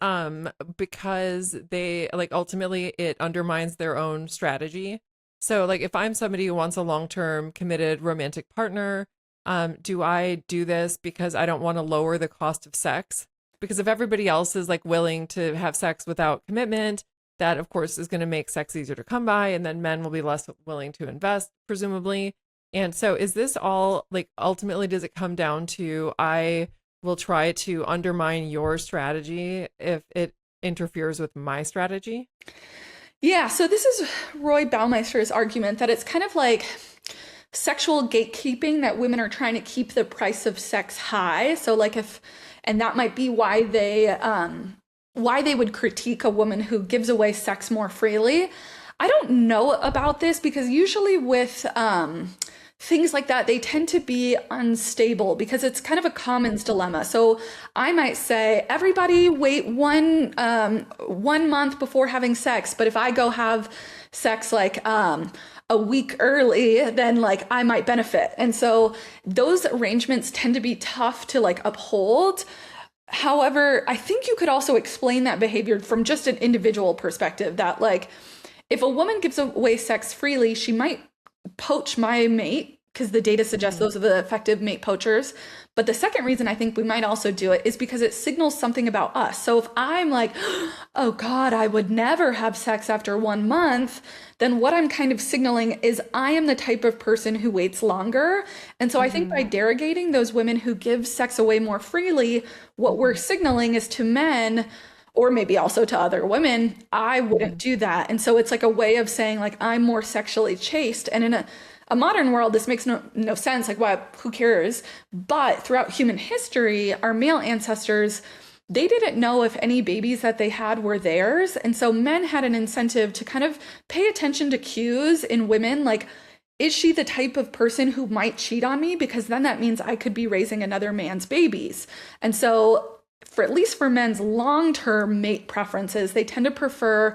because they ultimately it undermines their own strategy? So if I'm somebody who wants a long-term committed romantic partner, do I do this because I don't want to lower the cost of sex? Because if everybody else is willing to have sex without commitment, that of course is going to make sex easier to come by, and then men will be less willing to invest, presumably. And so is this all ultimately does it come down to I will try to undermine your strategy if it interferes with my strategy? Yeah, so this is Roy Baumeister's argument that it's kind of sexual gatekeeping, that women are trying to keep the price of sex high. So and that might be why they would critique a woman who gives away sex more freely. I don't know about this because usually with things like that, they tend to be unstable because it's kind of a commons dilemma. So I might say, everybody wait one month before having sex. But if I go have sex a week early, then I might benefit. And so those arrangements tend to be tough to uphold. However, I think you could also explain that behavior from just an individual perspective, that if a woman gives away sex freely, she might poach my mate, because the data suggests those are the effective mate poachers. But the second reason I think we might also do it is because it signals something about us. So if I'm oh God, I would never have sex after 1 month, then what I'm kind of signaling is I am the type of person who waits longer. And so I think by derogating those women who give sex away more freely, what we're signaling is to men, or maybe also to other women, I wouldn't do that. And so it's a way of saying I'm more sexually chaste. And in a modern world, this makes no sense. Who cares? But throughout human history, our male ancestors, they didn't know if any babies that they had were theirs. And so men had an incentive to kind of pay attention to cues in women. Is she the type of person who might cheat on me? Because then that means I could be raising another man's babies. And so at least for men's long-term mate preferences, they tend to prefer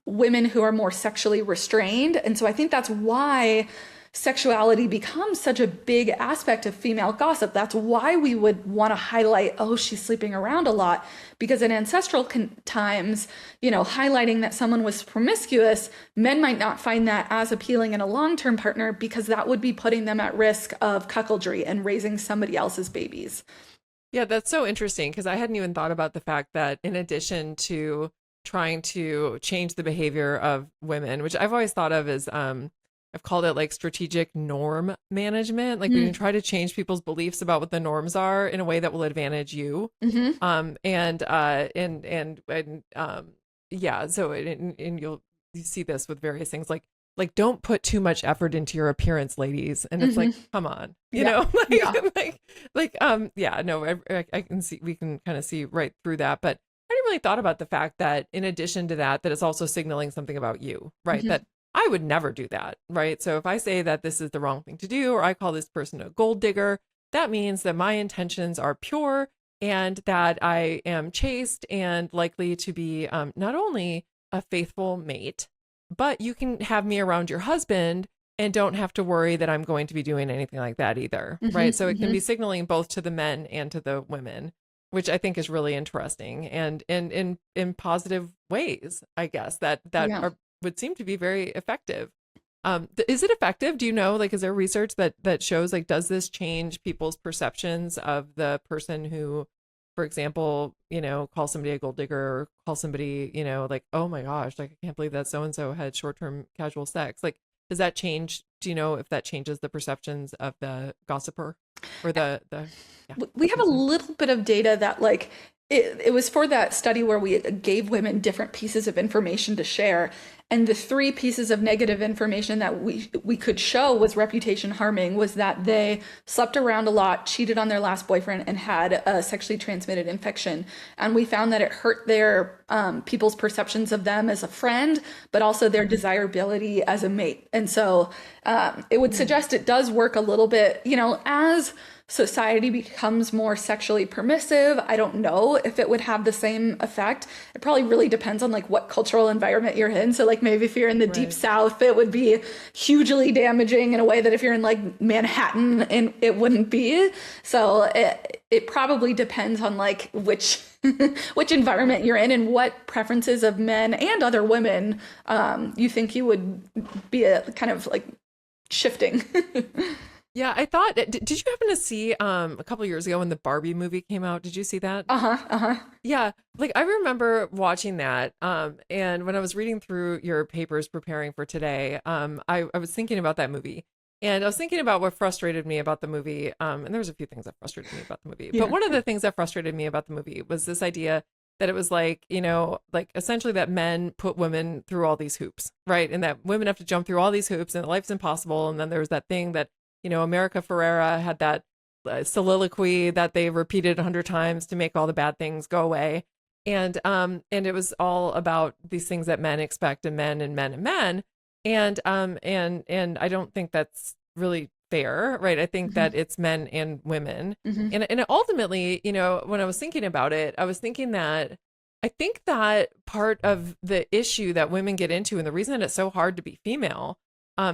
women who are more sexually restrained. And so I think that's why sexuality becomes such a big aspect of female gossip. That's why we would want to highlight, oh, she's sleeping around a lot. Because in ancestral times, highlighting that someone was promiscuous, men might not find that as appealing in a long-term partner because that would be putting them at risk of cuckoldry and raising somebody else's babies. Yeah, that's so interesting because I hadn't even thought about the fact that in addition to trying to change the behavior of women, which I've always thought of as I've called it strategic norm management. When you try to change people's beliefs about what the norms are in a way that will advantage you. Yeah. So and you see this with various things don't put too much effort into your appearance, ladies. And it's come on, you know, no, I can see, we can kind of see right through that. But I didn't really thought about the fact that in addition to that, that it's also signaling something about you, right? That I would never do that, right? So if I say that this is the wrong thing to do, or I call this person a gold digger, that means that my intentions are pure and that I am chaste and likely to be not only a faithful mate, but you can have me around your husband and don't have to worry that I'm going to be doing anything like that either, right? So it can be signaling both to the men and to the women, which I think is really interesting and in positive ways, I guess, that would seem to be very effective. Is it effective? Do you know, is there research that shows, does this change people's perceptions of the person who for example, call somebody a gold digger, or call somebody, like, oh my gosh, like I can't believe that so and so had short-term casual sex. Like, does that change? Do you know if that changes the perceptions of the gossiper or the yeah, We the have a person? little bit of data that like it was for that study where we gave women different pieces of information to share, and the three pieces of negative information that we could show was reputation harming, was that they slept around a lot, cheated on their last boyfriend, and had a sexually transmitted infection. And we found that it hurt their people's perceptions of them as a friend, but also their desirability as a mate. And so it would suggest it does work a little bit, as society becomes more sexually permissive. I don't know if it would have the same effect. It probably really depends on like what cultural environment you're in. So like maybe if you're in the deep Right. South, it would be hugely damaging in a way that if you're in like Manhattan, and it wouldn't be. So it probably depends on like which which environment you're in and what preferences of men and other women you think you would be a kind of like shifting. Yeah, I thought, did you happen to see a couple years ago when the Barbie movie came out? Did you see that? Uh-huh, uh-huh. Yeah, like I remember watching that. And when I was reading through your papers preparing for today, I was thinking about that movie. And I was thinking about what frustrated me about the movie. And there was a few things that frustrated me about the movie. But Yeah. one of the things that frustrated me about the movie was this idea that it was like, like essentially that men put women through all these hoops, right? And that women have to jump through all these hoops and life's impossible. And then there was that thing that, America Ferrera had that soliloquy that they repeated 100 times to make all the bad things go away. And it was all about these things that men expect in men and men and men. And I don't think that's really fair, right? I think Mhm. that it's men and women. Mhm. And ultimately, when I was thinking about it, I was thinking that I think that part of the issue that women get into and the reason that it's so hard to be female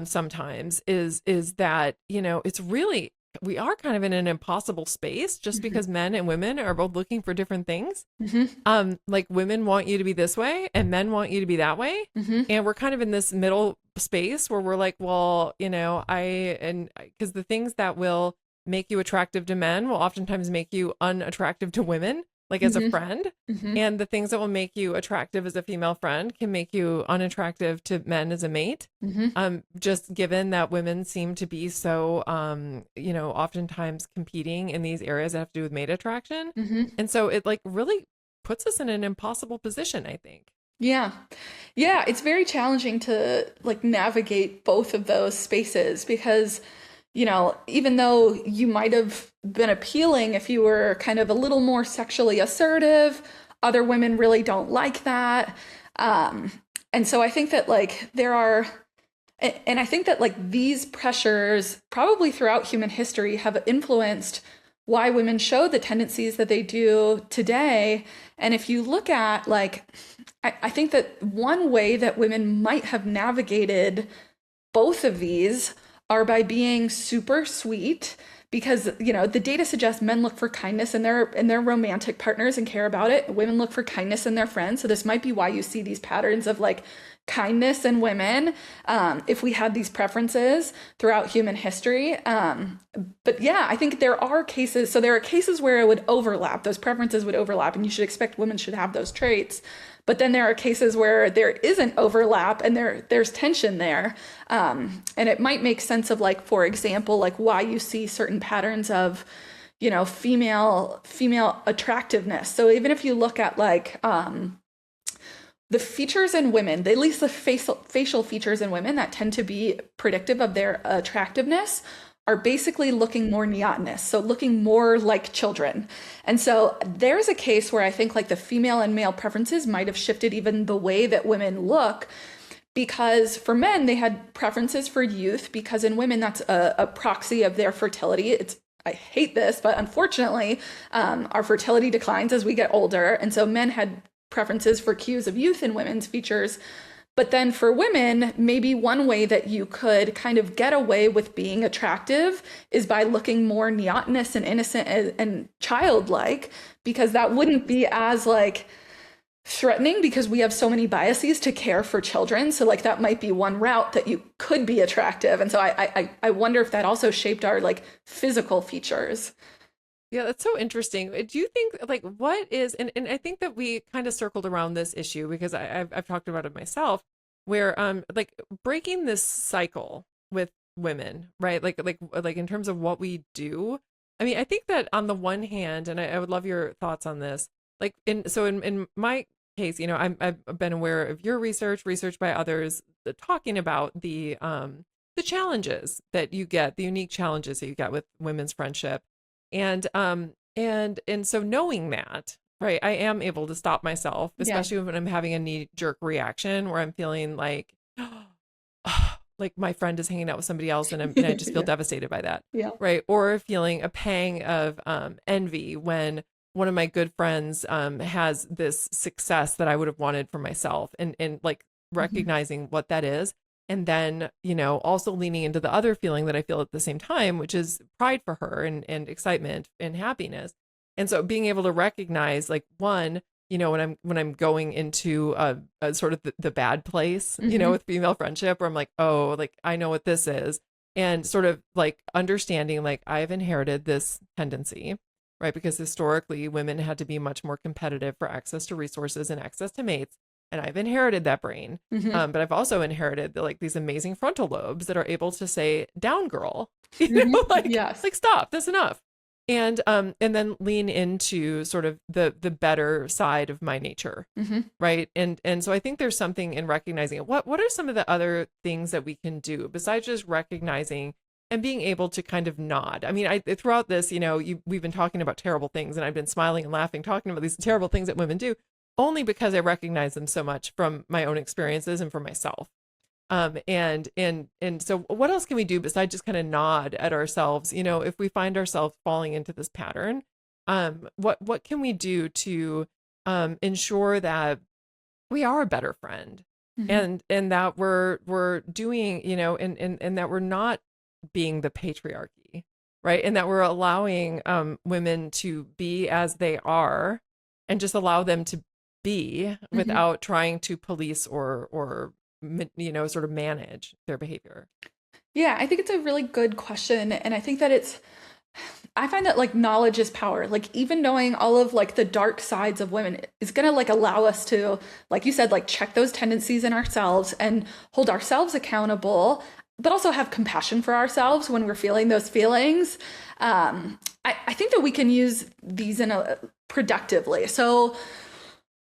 sometimes is that, it's really we are kind of in an impossible space just Mhm. because men and women are both looking for different things. Mhm. Like women want you to be this way and men want you to be that way. Mhm. And we're kind of in this middle space where we're like, well, because the things that will make you attractive to men will oftentimes make you unattractive to women, like as a Mhm. friend. Mhm. And the things that will make you attractive as a female friend can make you unattractive to men as a mate. Mhm. Just given that women seem to be so, oftentimes competing in these areas that have to do with mate attraction. Mhm. And so it like really puts us in an impossible position, I think. Yeah. Yeah, it's very challenging to like navigate both of those spaces because, even though you might have been appealing if you were kind of a little more sexually assertive, other women really don't like that. Um, and so I think that like there are and I think that like these pressures probably throughout human history have influenced why women show the tendencies that they do today. And if you look at like, I think that one way that women might have navigated both of these are by being super sweet because the data suggests men look for kindness in their romantic partners and care about it. Women look for kindness in their friends. So this might be why you see these patterns of like kindness in women if we had these preferences throughout human history. But yeah, I think there are cases. So there are cases where it would overlap. Those preferences would overlap, and you should expect women should have those traits. But then there are cases where there isn't overlap and there's tension there. And it might make sense of like, for example, like why you see certain patterns of, female attractiveness. So even if you look at like the features in women, at least the facial features in women that tend to be predictive of their attractiveness, are basically looking more neotenous, so looking more like children. And so there's a case where I think like the female and male preferences might have shifted even the way that women look, because for men, they had preferences for youth, because in women, that's a proxy of their fertility. I hate this, but unfortunately, our fertility declines as we get older. And so men had preferences for cues of youth in women's features. But then for women, maybe one way that you could kind of get away with being attractive is by looking more neotenous and innocent and childlike, because that wouldn't be as like threatening because we have so many biases to care for children. So like that might be one route that you could be attractive. And so I wonder if that also shaped our like physical features. Yeah, that's so interesting. Do you think like what is and I think that we kind of circled around this issue because I've talked about it myself, where like breaking this cycle with women, right? Like in terms of what we do. I mean, I think that on the one hand, and I would love your thoughts on this, like in my case, you know, I've been aware of your research by others talking about the challenges that you get, the unique challenges that you get with women's friendship and so knowing that, right, I am able to stop myself, Yeah. especially when I'm having a knee jerk reaction where I'm feeling like like my friend is hanging out with somebody else and I just feel Yeah. devastated by that. Yeah. Right. Or feeling a pang of envy when one of my good friends has this success that I would have wanted for myself and like Hmm. recognizing what that is and then, you know, also leaning into the other feeling that I feel at the same time, which is pride for her and excitement and happiness. And so being able to recognize like one, you know, when I'm going into a sort of the bad place, you know, Hmm. with female friendship where I'm like, oh, like I know what this is. And sort of like understanding like I've inherited this tendency, right? Because historically women had to be much more competitive for access to resources and access to mates. And I've inherited that brain. Hmm. But I've also inherited like these amazing frontal lobes that are able to say, "Down, girl," you Hmm. know, Yes. like stop, that's enough, and then lean into sort of the better side of my nature, Hmm. right? And so I think there's something in recognizing it. What are some of the other things that we can do besides just recognizing and being able to kind of nod? I mean, I throughout this, you know, we've been talking about terrible things, and I've been smiling and laughing, talking about these terrible things that women do only because I recognize them so much from my own experiences and for myself. And so what else can we do besides just kind of nod at ourselves? You know, if we find ourselves falling into this pattern, what can we do to ensure that we are a better friend Hmm. and that we're doing, you know, and that we're not being the patriarchy, right? And that we're allowing women to be as they are and just allow them to be Hmm. without trying to police or you know, sort of manage their behavior. Yeah, I think it's a really good question. And I think that I find that like knowledge is power. Like even knowing all of like the dark sides of women is going to like allow us to, like you said, like check those tendencies in ourselves and hold ourselves accountable, but also have compassion for ourselves when we're feeling those feelings. I think that we can use these in a productively. So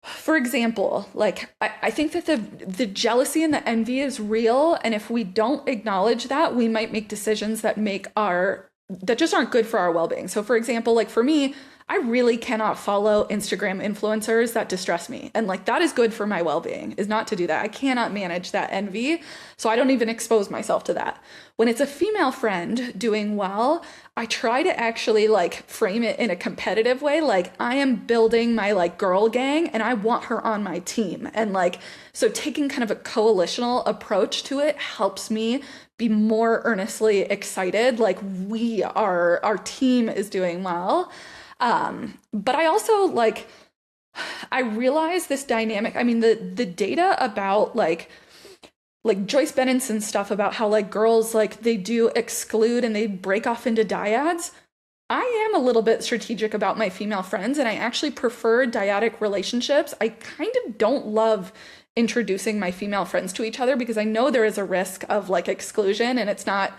for example, like I think that the jealousy and the envy is real, and if we don't acknowledge that, we might make decisions that just aren't good for our well-being. So for example, like for me, I really cannot follow Instagram influencers that distress me. And like that is good for my well-being, is not to do that. I cannot manage that envy. So I don't even expose myself to that. When it's a female friend doing well, I try to actually like frame it in a competitive way. Like I am building my like girl gang and I want her on my team. And like, so taking kind of a coalitional approach to it helps me be more earnestly excited. Like our team is doing well. But I also like, I realize this dynamic. I mean, the data about like Joyce Benenson's stuff about how like girls like they do exclude and they break off into dyads. I am a little bit strategic about my female friends and I actually prefer dyadic relationships. I kind of don't love introducing my female friends to each other because I know there is a risk of like exclusion and it's not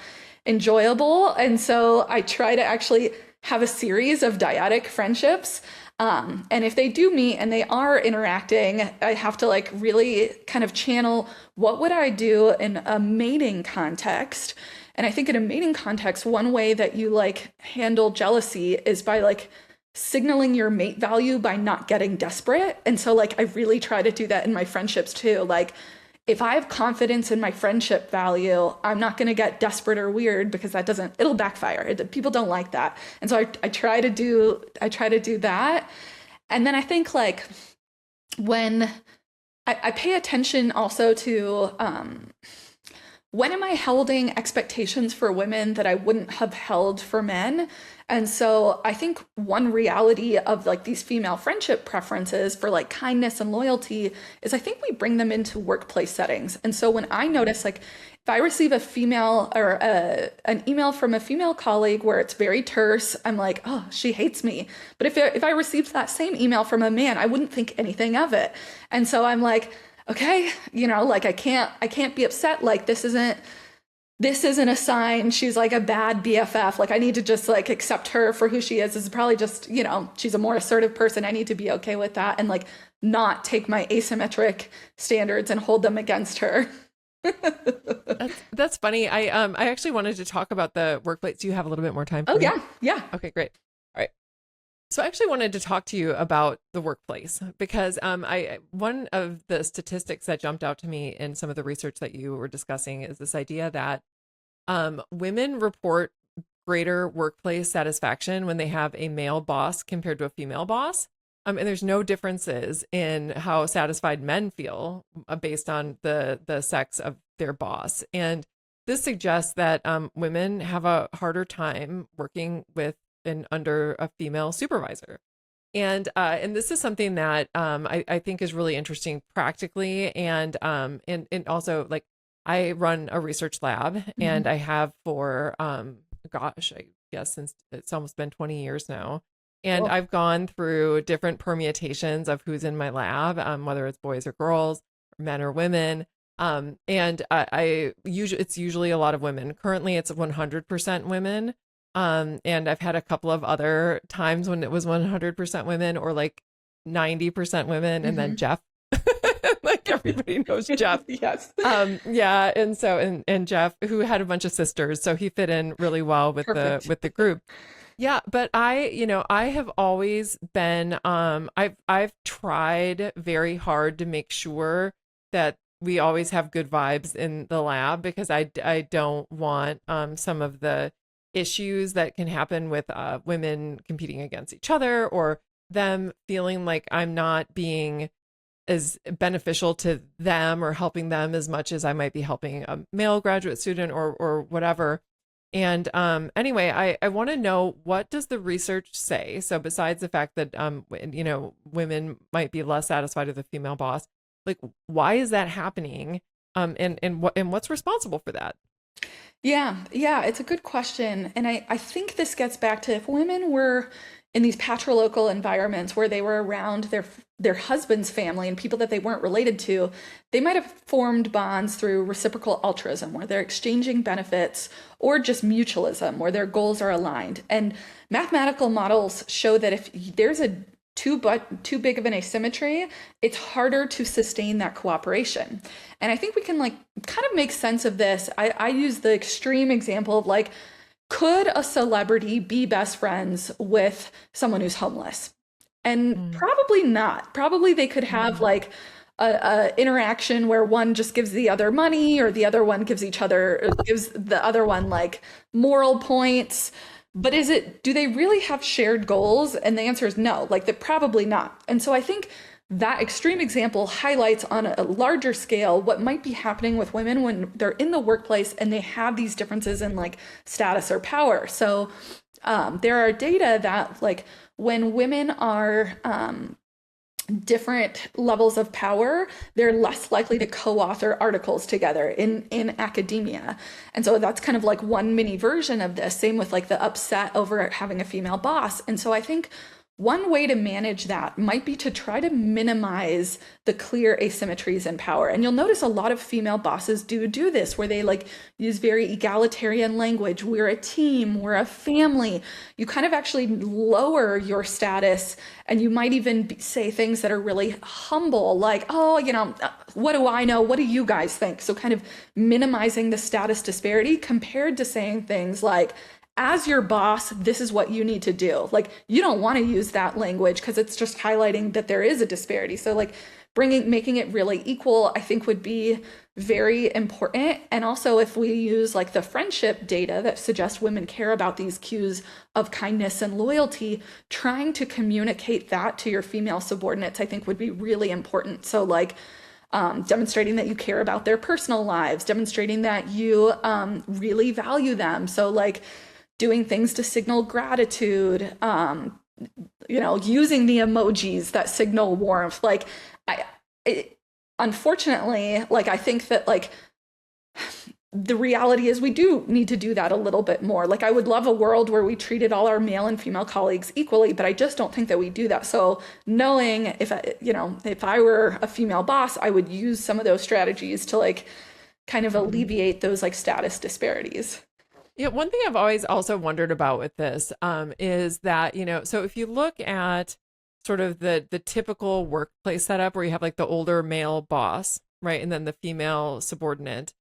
enjoyable. And so I try to actually have a series of dyadic friendships. And if they do meet and they are interacting, I have to like really kind of channel what would I do in a mating context. And I think in a mating context, one way that you like handle jealousy is by like signaling your mate value by not getting desperate. And so like I really try to do that in my friendships too. Like if I have confidence in my friendship value, I'm not going to get desperate or weird because it'll backfire. People don't like that. And so I try to do that. And then I think like when I pay attention also to when am I holding expectations for women that I wouldn't have held for men? And so I think one reality of like these female friendship preferences for like kindness and loyalty is I think we bring them into workplace settings. And so when I notice like if I receive a female or an email from a female colleague where it's very terse, I'm like, oh, she hates me. But if I received that same email from a man, I wouldn't think anything of it. And so I'm like, okay, like I can't be upset. Like this isn't a sign she's like a bad BFF. Like I need to just like accept her for who she is. This is probably just, she's a more assertive person. I need to be okay with that and like not take my asymmetric standards and hold them against her. That's funny. I actually wanted to talk about the workplace. Do you have a little bit more time for Oh me? yeah. Okay, great. All right. So I actually wanted to talk to you about the workplace because one of the statistics that jumped out to me in some of the research that you were discussing is this idea that women report greater workplace satisfaction when they have a male boss compared to a female boss. And there's no differences in how satisfied men feel based on the sex of their boss. And this suggests that women have a harder time working with and under a female supervisor. And this is something that I think is really interesting practically. And also like I run a research lab and I have for, gosh, I guess since it's almost been 20 years now. And I've gone through different permutations of who's in my lab, whether it's boys or girls, or men or women. It's usually a lot of women. Currently, it's 100% women. And I've had a couple of other times when it was 100% women or like 90% women, and then Jeff. Like everybody knows Jeff. Yes. Yeah. And so, and Jeff, who had a bunch of sisters, so he fit in really well with the group. Yeah, but I have always been, I've tried very hard to make sure that we always have good vibes in the lab because I don't want some of the issues that can happen with women competing against each other or them feeling like I'm not being as beneficial to them or helping them as much as I might be helping a male graduate student or whatever. And anyway, I want to know, what does the research say? So besides the fact that, women might be less satisfied with a female boss, like why is that happening? And what's responsible for that? Yeah, it's a good question. And I think this gets back to if women were in these patrilocal environments where they were around their husband's family and people that they weren't related to, they might have formed bonds through reciprocal altruism, where they're exchanging benefits, or just mutualism, where their goals are aligned. And mathematical models show that if there's a too big of an asymmetry, it's harder to sustain that cooperation. And I think we can like kind of make sense of this. I use the extreme example of like, could a celebrity be best friends with someone who's homeless? And probably not. Probably they could have like a interaction where one just gives the other money, or the other one gives the other one like moral points. But do they really have shared goals? And the answer is no, like they're probably not. And so I think that extreme example highlights on a larger scale what might be happening with women when they're in the workplace and they have these differences in like status or power. So there are data that like when women are different levels of power, they're less likely to co-author articles together in academia. And so that's kind of like one mini version of this. Same with like the upset over having a female boss. And so I think one way to manage that might be to try to minimize the clear asymmetries in power. And you'll notice a lot of female bosses do this, where they like use very egalitarian language. We're a team, we're a family. You kind of actually lower your status, and you might even say things that are really humble, like, oh, what do I know? What do you guys think? So kind of minimizing the status disparity compared to saying things like, as your boss, this is what you need to do. Like, you don't want to use that language because it's just highlighting that there is a disparity. So like making it really equal, I think would be very important. And also if we use like the friendship data that suggests women care about these cues of kindness and loyalty, trying to communicate that to your female subordinates, I think would be really important. So like, demonstrating that you care about their personal lives, demonstrating that you really value them. So like doing things to signal gratitude, using the emojis that signal warmth. Like unfortunately, like I think that like the reality is we do need to do that a little bit more. Like I would love a world where we treated all our male and female colleagues equally, but I just don't think that we do that. So knowing if I were a female boss, I would use some of those strategies to like kind of alleviate those like status disparities. Yeah, one thing I've always also wondered about with this is that, so if you look at sort of the typical workplace setup where you have like the older male boss, right? And then the female subordinate,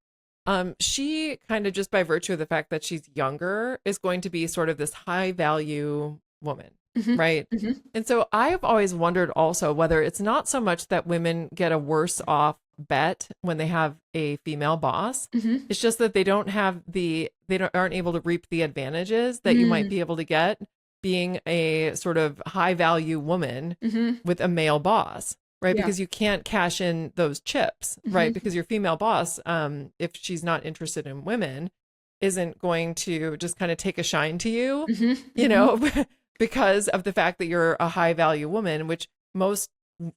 she kind of just by virtue of the fact that she's younger is going to be sort of this high value woman, right? And so I've always wondered also whether it's not so much that women get a worse off bet when they have a female boss. It's just that they aren't able to reap the advantages that you might be able to get being a sort of high value woman with a male boss. Right. Yeah. Because you can't cash in those chips, right? Because your female boss, if she's not interested in women, isn't going to just kind of take a shine to you, because of the fact that you're a high value woman, which most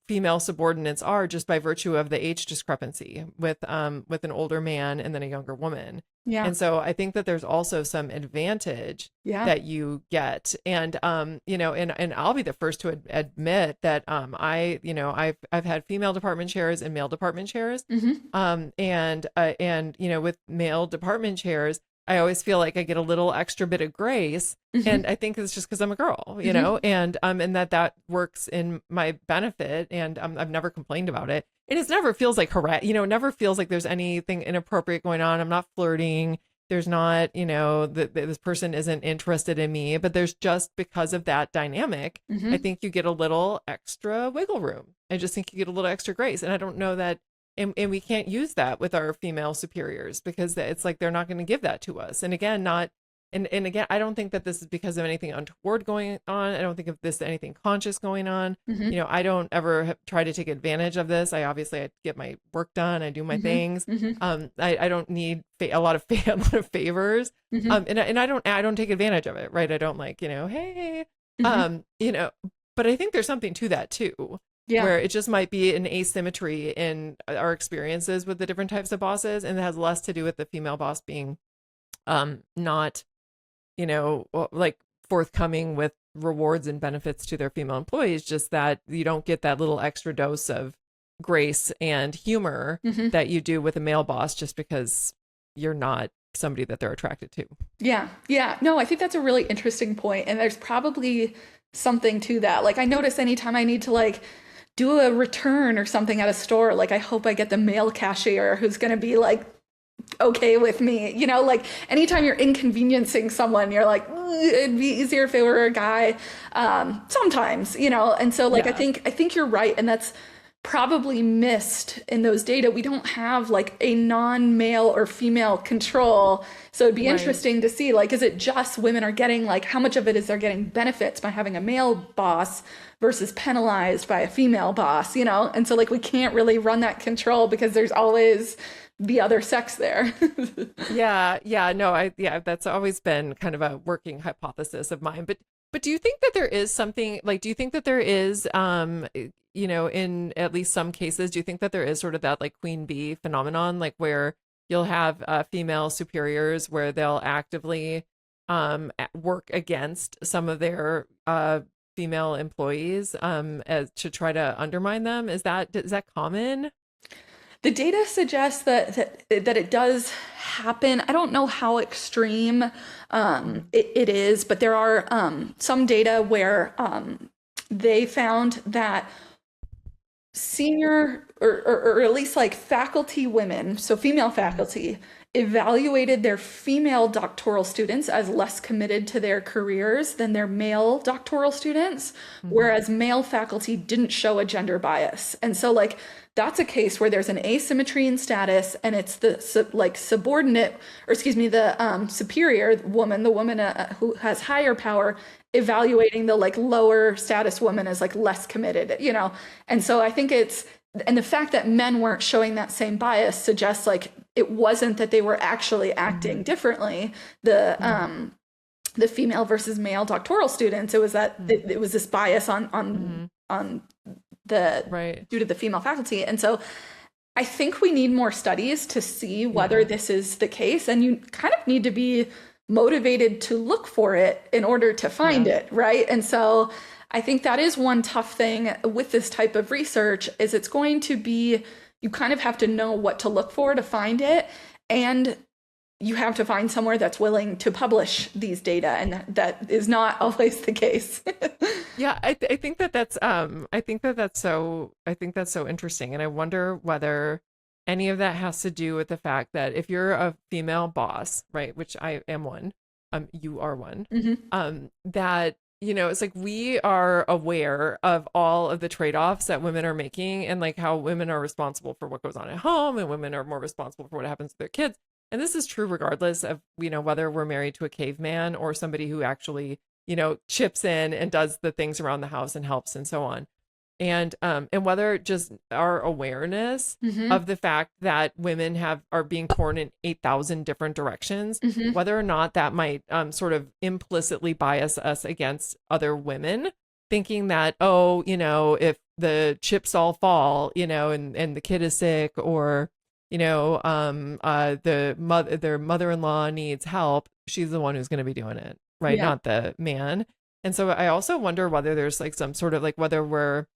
female subordinates are just by virtue of the age discrepancy with an older man and then a younger woman. Yeah. And so I think that there's also some advantage that you get. And, and I'll be the first to admit that I've had female department chairs and male department chairs. And with male department chairs, I always feel like I get a little extra bit of grace. And I think it's just because I'm a girl, and that works in my benefit. And I've never complained about it. And it never feels like it never feels like there's anything inappropriate going on. I'm not flirting. There's not, this person isn't interested in me, but there's just because of that dynamic, I think you get a little extra wiggle room. I just think you get a little extra grace. And I don't know that, and we can't use that with our female superiors because it's like, they're not going to give that to us. And again, again, I don't think that this is because of anything untoward going on. I don't think of this anything conscious going on. I don't ever try to take advantage of this. I get my work done. I do my things. I don't need a lot of favors. And I don't take advantage of it. Right. I don't like, hey, but I think there's something to that too. Yeah. Where it just might be an asymmetry in our experiences with the different types of bosses. And it has less to do with the female boss being not, like forthcoming with rewards and benefits to their female employees, just that you don't get that little extra dose of grace and humor that you do with a male boss just because you're not somebody that they're attracted to. Yeah. Yeah. No, I think that's a really interesting point. And there's probably something to that. Like I notice anytime I need to like do a return or something at a store, like I hope I get the male cashier who's going to be like okay with me, like anytime you're inconveniencing someone, you're like, it'd be easier if it were a guy. Sometimes, and so like, I think you're right. And that's probably missed in those data. We don't have like a non-male or female control. So it'd be interesting to see, like, is it just women are getting, like, how much of it is they're getting benefits by having a male boss versus penalized by a female boss, And so like, we can't really run that control because there's always the other sex there. That's always been kind of a working hypothesis of mine. But do you think that there is something, like, do you think that there is, in at least some cases, do you think that there is sort of that like queen bee phenomenon, like where you'll have female superiors where they'll actively work against some of their female employees as to try to undermine them? Is that common? The data suggests that it does happen. I don't know how extreme it is, but there are some data where they found that senior or at least like faculty women, so female faculty, evaluated their female doctoral students as less committed to their careers than their male doctoral students, whereas male faculty didn't show a gender bias. And so like that's a case where there's an asymmetry in status, and it's the subordinate, or excuse me, the superior woman, the woman who has higher power, evaluating the like lower status woman as like less committed, And so I think and the fact that men weren't showing that same bias suggests like it wasn't that they were actually acting differently. The female versus male doctoral students, it was that it was this bias on the Right. due to the female faculty. And so I think we need more studies to see whether this is the case, and you kind of need to be motivated to look for it in order to find it, right? And so I think that is one tough thing with this type of research is it's going to be, you kind of have to know what to look for to find it, and you have to find somewhere that's willing to publish these data, and that is not always the case. Yeah, I think that's so interesting, and I wonder whether any of that has to do with the fact that if you're a female boss, right, which I am one, you are one, that it's like we are aware of all of the trade-offs that women are making, and like how women are responsible for what goes on at home, and women are more responsible for what happens to their kids. And this is true regardless of, whether we're married to a caveman or somebody who actually, chips in and does the things around the house and helps and so on. And whether just our awareness of the fact that women are being torn in 8,000 different directions, whether or not that might sort of implicitly bias us against other women, thinking that, if the chips all fall, and the kid is sick, or their mother-in-law needs help, she's the one who's going to be doing it, right? Not the man. And so I also wonder whether there's like some sort of like whether we're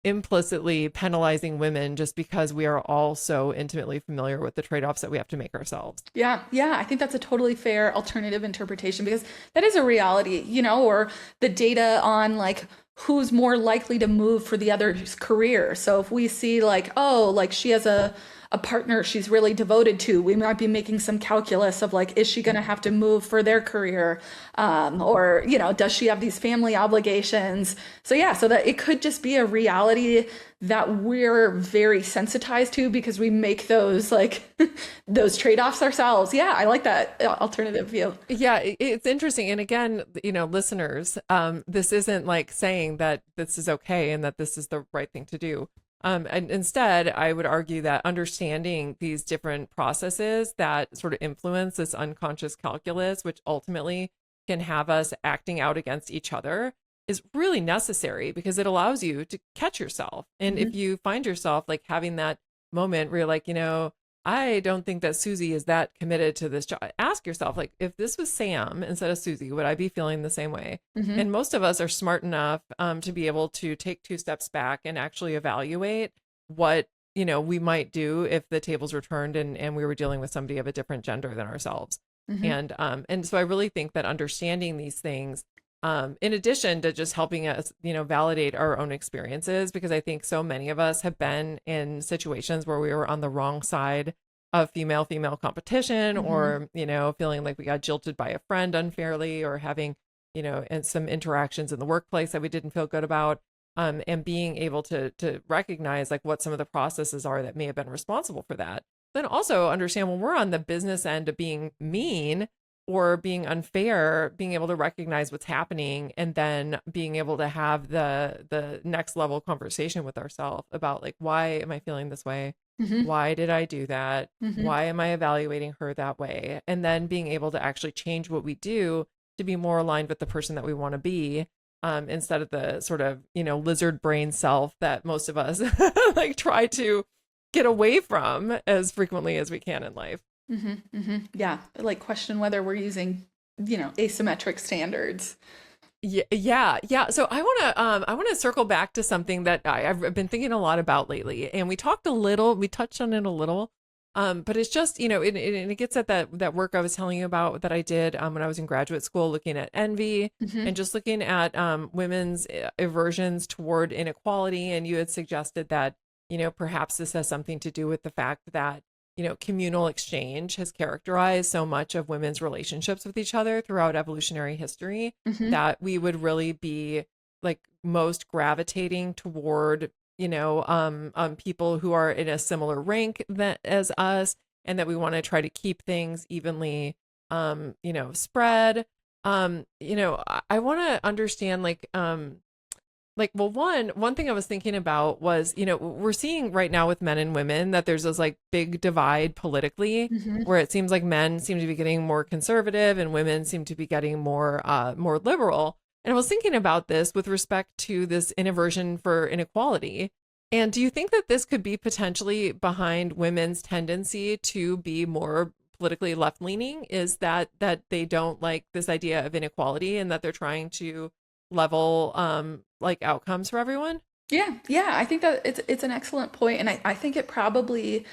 implicitly penalizing women just because we are all so intimately familiar with the trade-offs that we have to make ourselves. Yeah, I think that's a totally fair alternative interpretation, because that is a reality, or the data on like who's more likely to move for the other's career. So if we see like, oh, like she has a partner she's really devoted to, we might be making some calculus of like, is she going to have to move for their career? Or, does she have these family obligations? So so that it could just be a reality that we're very sensitized to because we make those like those trade-offs ourselves. Yeah, I like that alternative view. Yeah, it's interesting. And again, listeners, this isn't like saying that this is okay and that this is the right thing to do. And instead, I would argue that understanding these different processes that sort of influence this unconscious calculus, which ultimately can have us acting out against each other, is really necessary because it allows you to catch yourself. And if you find yourself like having that moment where you're like, I don't think that Susie is that committed to this job. Ask yourself, like, if this was Sam instead of Susie, would I be feeling the same way? And most of us are smart enough to be able to take 2 steps back and actually evaluate what, we might do if the tables were turned and we were dealing with somebody of a different gender than ourselves. And so I really think that understanding these things, in addition to just helping us, validate our own experiences, because I think so many of us have been in situations where we were on the wrong side of female competition, or, feeling like we got jilted by a friend unfairly, or having, and some interactions in the workplace that we didn't feel good about, and being able to recognize like what some of the processes are that may have been responsible for that. Then also understand when we're on the business end of being mean or being unfair, being able to recognize what's happening, and then being able to have the next level conversation with ourselves about like, why am I feeling this way? Why did I do that? Why am I evaluating her that way? And then being able to actually change what we do to be more aligned with the person that we want to be, instead of the sort of, lizard brain self that most of us like try to get away from as frequently as we can in life. Yeah, like question whether we're using, asymmetric standards. Yeah. So I want to circle back to something that I've been thinking a lot about lately, and we touched on it a little, but it's just, it gets at that work I was telling you about that I did when I was in graduate school, looking at envy and just looking at women's aversions toward inequality. And you had suggested that, perhaps this has something to do with the fact that communal exchange has characterized so much of women's relationships with each other throughout evolutionary history, that we would really be like most gravitating toward, people who are in a similar rank as us, and that we want to try to keep things evenly, spread. I want to understand, like, Like, well, one thing I was thinking about was, we're seeing right now with men and women that there's this like big divide politically, Hmm. where it seems like men seem to be getting more conservative and women seem to be getting more liberal. And I was thinking about this with respect to this inversion for inequality. And do you think that this could be potentially behind women's tendency to be more politically left leaning? Is that they don't like this idea of inequality and that they're trying to level like outcomes for everyone? Yeah, yeah, I think that it's an excellent point, and I think it probably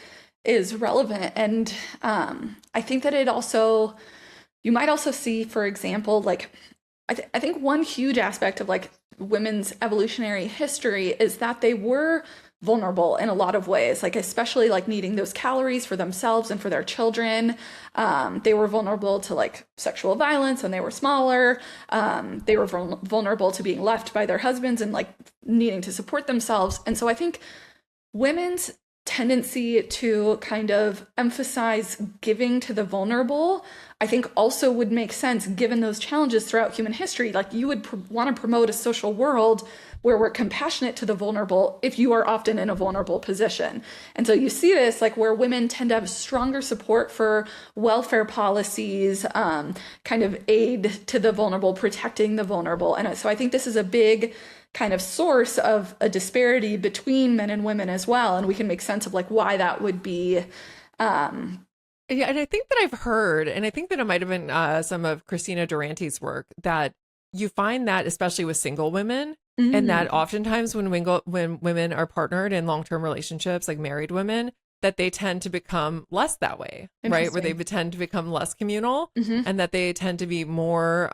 is relevant. And I think that it also, you might also see, for example, like I think one huge aspect of like women's evolutionary history is that they were vulnerable in a lot of ways, like especially like needing those calories for themselves and for their children. They were vulnerable to like sexual violence when they were smaller. They were vulnerable to being left by their husbands and like needing to support themselves. And so I think women's tendency to kind of emphasize giving to the vulnerable, I think also would make sense given those challenges throughout human history. Like you would want to promote a social world where we're compassionate to the vulnerable if you are often in a vulnerable position. And so you see this like where women tend to have stronger support for welfare policies, kind of aid to the vulnerable, protecting the vulnerable. And so I think this is a big kind of source of a disparity between men and women as well. And we can make sense of like why that would be. Yeah, and I think that I've heard, and I think that it might have been some of Christina Durante's work, that you find that especially with single women, and that oftentimes when women are partnered in long-term relationships, like married women, that they tend to become less that way, right? Where they tend to become less communal, and that they tend to be more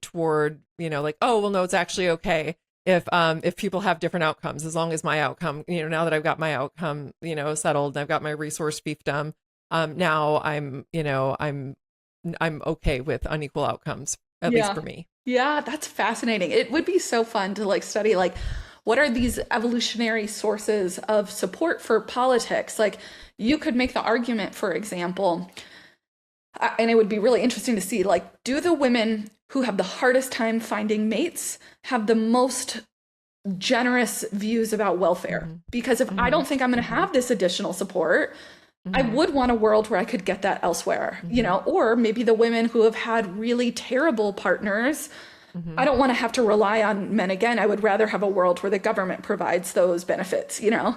toward, like, oh, well, no, it's actually okay if people have different outcomes, as long as my outcome, now that I've got my outcome, settled, and I've got my resource fiefdom, now I'm okay with unequal outcomes, at least Yeah. for me. Yeah, that's fascinating. It would be so fun to like study like what are these evolutionary sources of support for politics? Like you could make the argument, for example, and it would be really interesting to see like do the women who have the hardest time finding mates have the most generous views about welfare? Hmm. Because if I Hmm. don't think I'm going to Hmm. have this additional support, I Hmm. would want a world where I could get that elsewhere, Hmm. or maybe the women who have had really terrible partners. I Hmm. don't want to have to rely on men again. I would rather have a world where the government provides those benefits. Yeah,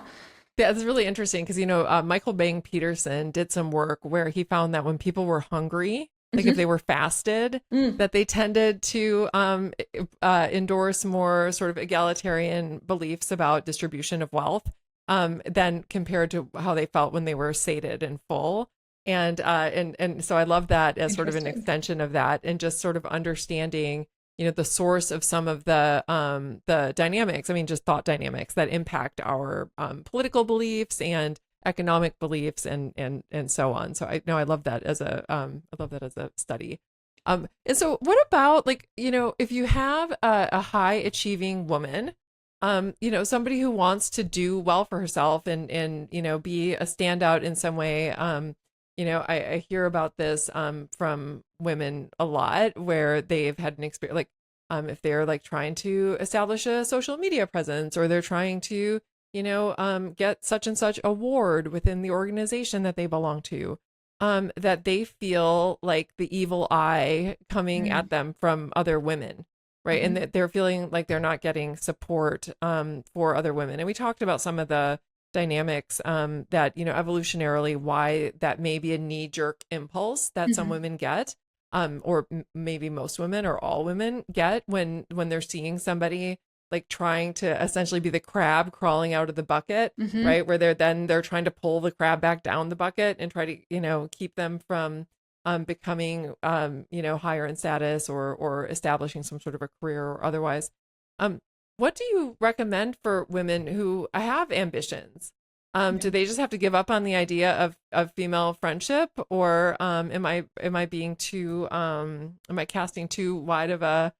it's really interesting because, Michael Bang Peterson did some work where he found that when people were hungry, like if Hmm. they were fasted, Mm. that they tended to endorse more sort of egalitarian beliefs about distribution of wealth, than compared to how they felt when they were sated and full. And so I love that as sort of an Interesting. extension of that, and just sort of understanding, the source of some of the dynamics. I mean, just thought dynamics that impact our political beliefs and economic beliefs, and so on. So I love that as a study. And so what about, like, if you have a high achieving woman, somebody who wants to do well for herself and be a standout in some way. I hear about this from women a lot, where they've had an experience, like, if they're like trying to establish a social media presence, or they're trying to, get such and such award within the organization that they belong to, that they feel like the evil eye coming Mm. at them from other women, right? And Mhm. that they're feeling like they're not getting support for other women. And we talked about some of the dynamics, that, evolutionarily, why that may be a knee-jerk impulse that some Mhm. women get, or maybe most women or all women get when they're seeing somebody like trying to essentially be the crab crawling out of the bucket, Mhm. right? Where they're trying to pull the crab back down the bucket and try to, keep them from becoming, higher in status, or establishing some sort of a career or otherwise. Um, what do you recommend for women who have ambitions? Yeah. Do they just have to give up on the idea of female friendship, or am I being too am I casting too wide of a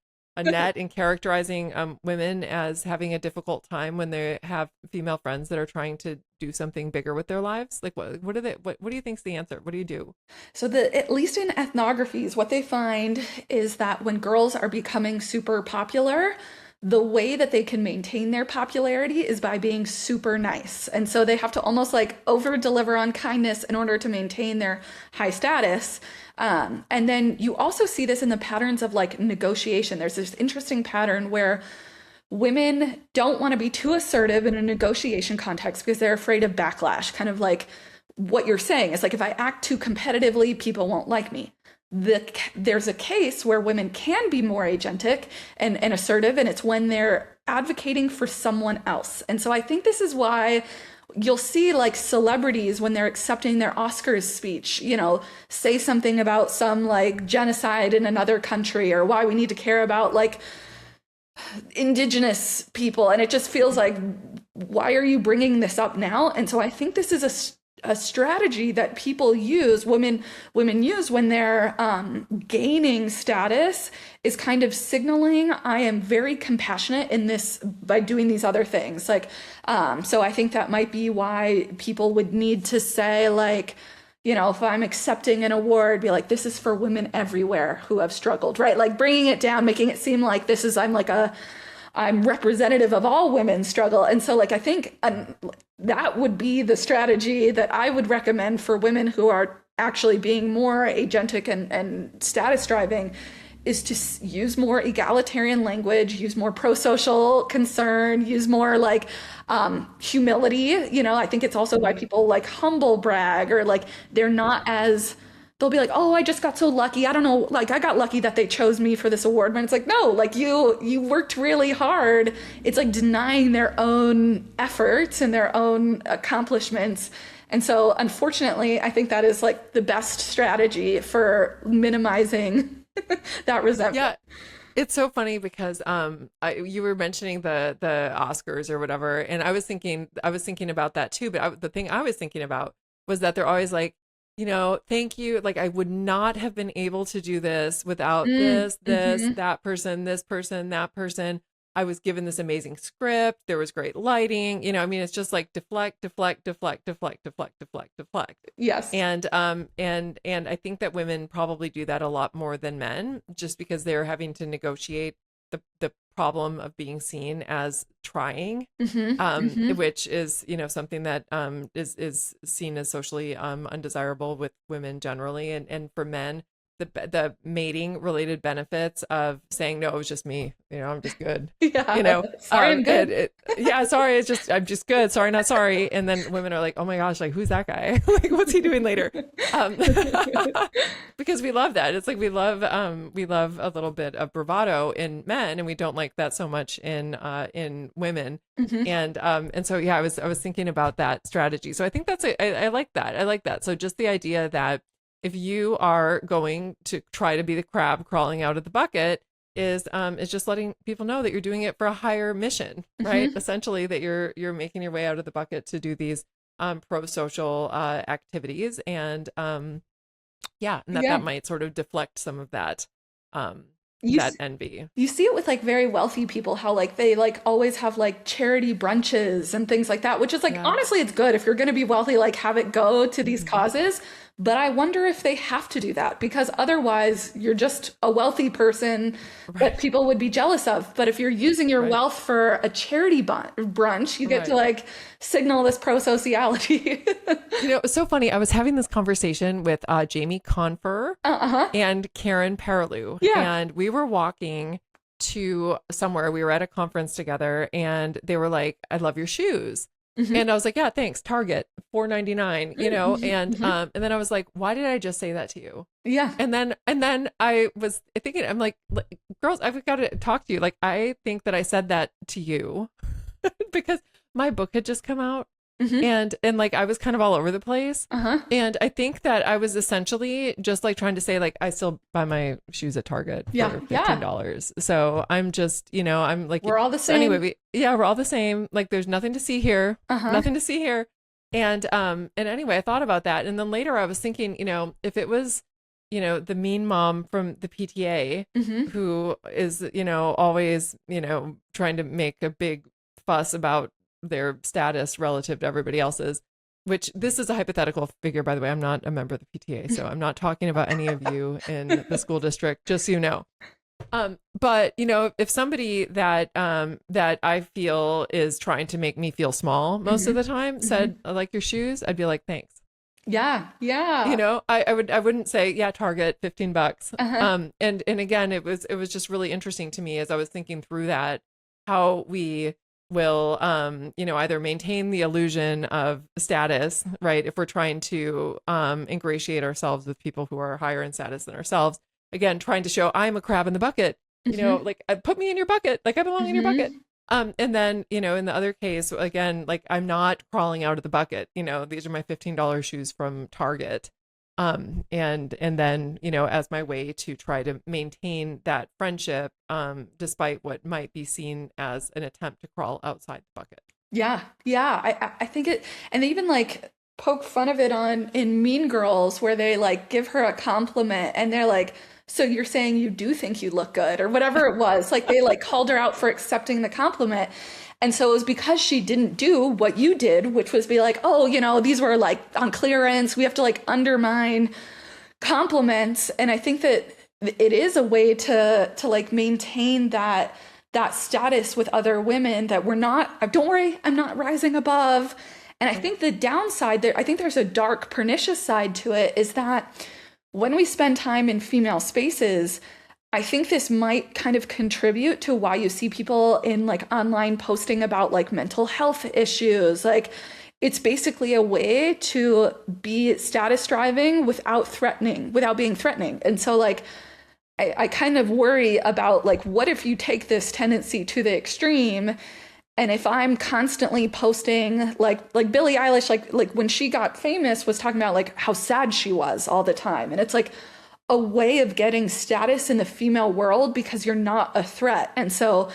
net in characterizing women as having a difficult time when they have female friends that are trying to do something bigger with their lives? Like, what do you think's the answer? What do you do? So at least in ethnographies, what they find is that when girls are becoming super popular, the way that they can maintain their popularity is by being super nice. And so they have to almost like over deliver on kindness in order to maintain their high status. And then you also see this in the patterns of like negotiation. There's this interesting pattern where women don't want to be too assertive in a negotiation context because they're afraid of backlash, kind of like what you're saying. It's like, if I act too competitively, people won't like me. There's a case where women can be more agentic and assertive, and it's when they're advocating for someone else. And so I think this is why you'll see like celebrities when they're accepting their Oscars speech, say something about some like genocide in another country, or why we need to care about like indigenous people. And it just feels like, why are you bringing this up now? And so I think this is a strategy that people use, women use when they're gaining status, is kind of signaling, I am very compassionate in this by doing these other things. Like, so I think that might be why people would need to say like, if I'm accepting an award, be like, this is for women everywhere who have struggled, right? Like bringing it down, making it seem like I'm representative of all women's struggle. And so like, I think that would be the strategy that I would recommend for women who are actually being more agentic and status driving, is to use more egalitarian language, use more pro-social concern, use more like humility. I think it's also why people like humble brag, or like they'll be like, oh, I just got so lucky. I don't know, like I got lucky that they chose me for this award. But it's like, no, like you worked really hard. It's like denying their own efforts and their own accomplishments. And so unfortunately, I think that is like the best strategy for minimizing that resentment. Yeah. It's so funny because you were mentioning the Oscars or whatever, and I was thinking about that too. But the thing I was thinking about was that they're always like, thank you. Like, I would not have been able to do this without this, that person, this person, that person. I was given this amazing script. There was great lighting. It's just like deflect, deflect, deflect, deflect, deflect, deflect, deflect. Yes. And I think that women probably do that a lot more than men, just because they're having to negotiate the problem of being seen as trying, which is, something that is seen as socially undesirable with women generally, and for men, the mating related benefits of saying, no, it was just me, I'm just good. Yeah. Sorry, I'm good. Sorry, I'm just good. Sorry, not sorry. And then women are like, oh my gosh, like, who's that guy? Like, what's he doing later? Because we love that. It's like, we love a little bit of bravado in men, and we don't like that so much in women. And so, yeah, I was thinking about that strategy. So I think I like that. I like that. So just the idea that if you are going to try to be the crab crawling out of the bucket, is just letting people know that you're doing it for a higher mission, right? Essentially, that you're making your way out of the bucket to do these pro-social activities, and that might sort of deflect some of that that envy. You see it with like very wealthy people, how like they like always have like charity brunches and things like that, which is like, honestly, it's good if you're going to be wealthy, like have it go to these causes. But I wonder if they have to do that, because otherwise you're just a wealthy person that people would be jealous of. But if you're using your wealth for a charity brunch, you get to like signal this pro-sociality. It's so funny. I was having this conversation with Jamie Confer and Karen Paraloo. And we were walking to somewhere. We were at a conference together, and they were like, I love your shoes. And I was like, yeah, thanks. Target, $4.99, and then I was like, why did I just say that to you? Yeah. And then I was thinking, I'm like, girls, I've got to talk to you. Like, I think that I said that to you because my book had just come out. And like, I was kind of all over the place. And I think that I was essentially just like trying to say, like, I still buy my shoes at Target for $15. So I'm just, I'm like, we're all the same. Anyway, we're all the same. Like, there's nothing to see here. Nothing to see here. And anyway, I thought about that. And then later I was thinking, if it was, the mean mom from the PTA who is, always, trying to make a big fuss about their status relative to everybody else's, which this is a hypothetical figure, by the way. I'm not a member of the PTA, so I'm not talking about any of you in the school district, just so you know. But if somebody that I feel is trying to make me feel small most of Hmm. the time Hmm. said, "I like your shoes," I'd be like, "Thanks." Yeah, yeah. I wouldn't say, "Yeah, Target, $15." Uh-huh. And again, it was just really interesting to me as I was thinking through that, how we will, either maintain the illusion of status, right? If we're trying to ingratiate ourselves with people who are higher in status than ourselves, again, trying to show I'm a crab in the bucket, Hmm. like put me in your bucket, like I belong in your bucket. Hmm. And then, in the other case, again, like I'm not crawling out of the bucket. These are my $15 shoes from Target. And then, as my way to try to maintain that friendship, despite what might be seen as an attempt to crawl outside the bucket. Yeah, yeah. I think it, and they even like poke fun of it on in Mean Girls, where they like give her a compliment and they're like, "So you're saying you do think you look good," or whatever it was. Like they like called her out for accepting the compliment. And so it was because she didn't do what you did, which was be like, "Oh, these were like on clearance. We have to like undermine compliments." And I think that it is a way to like maintain that status with other women, that we're not, don't worry, I'm not rising above. And I think the downside there, I think there's a dark pernicious side to it, is that when we spend time in female spaces, I think this might kind of contribute to why you see people in like online posting about like mental health issues. Like it's basically a way to be status driving without being threatening. And so like I kind of worry about like, what if you take this tendency to the extreme, and if I'm constantly posting like Billie Eilish, like when she got famous, was talking about like how sad she was all the time, and it's like a way of getting status in the female world because you're not a threat. And so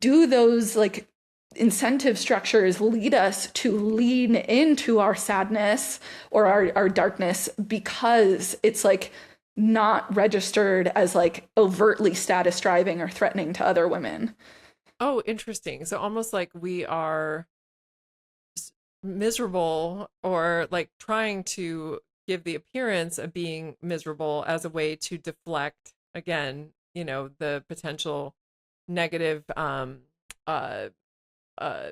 do those like incentive structures lead us to lean into our sadness or our darkness because it's like not registered as like overtly status driving or threatening to other women. Oh, interesting. So almost like we are miserable, or like trying to give the appearance of being miserable as a way to deflect, again, the potential negative uh uh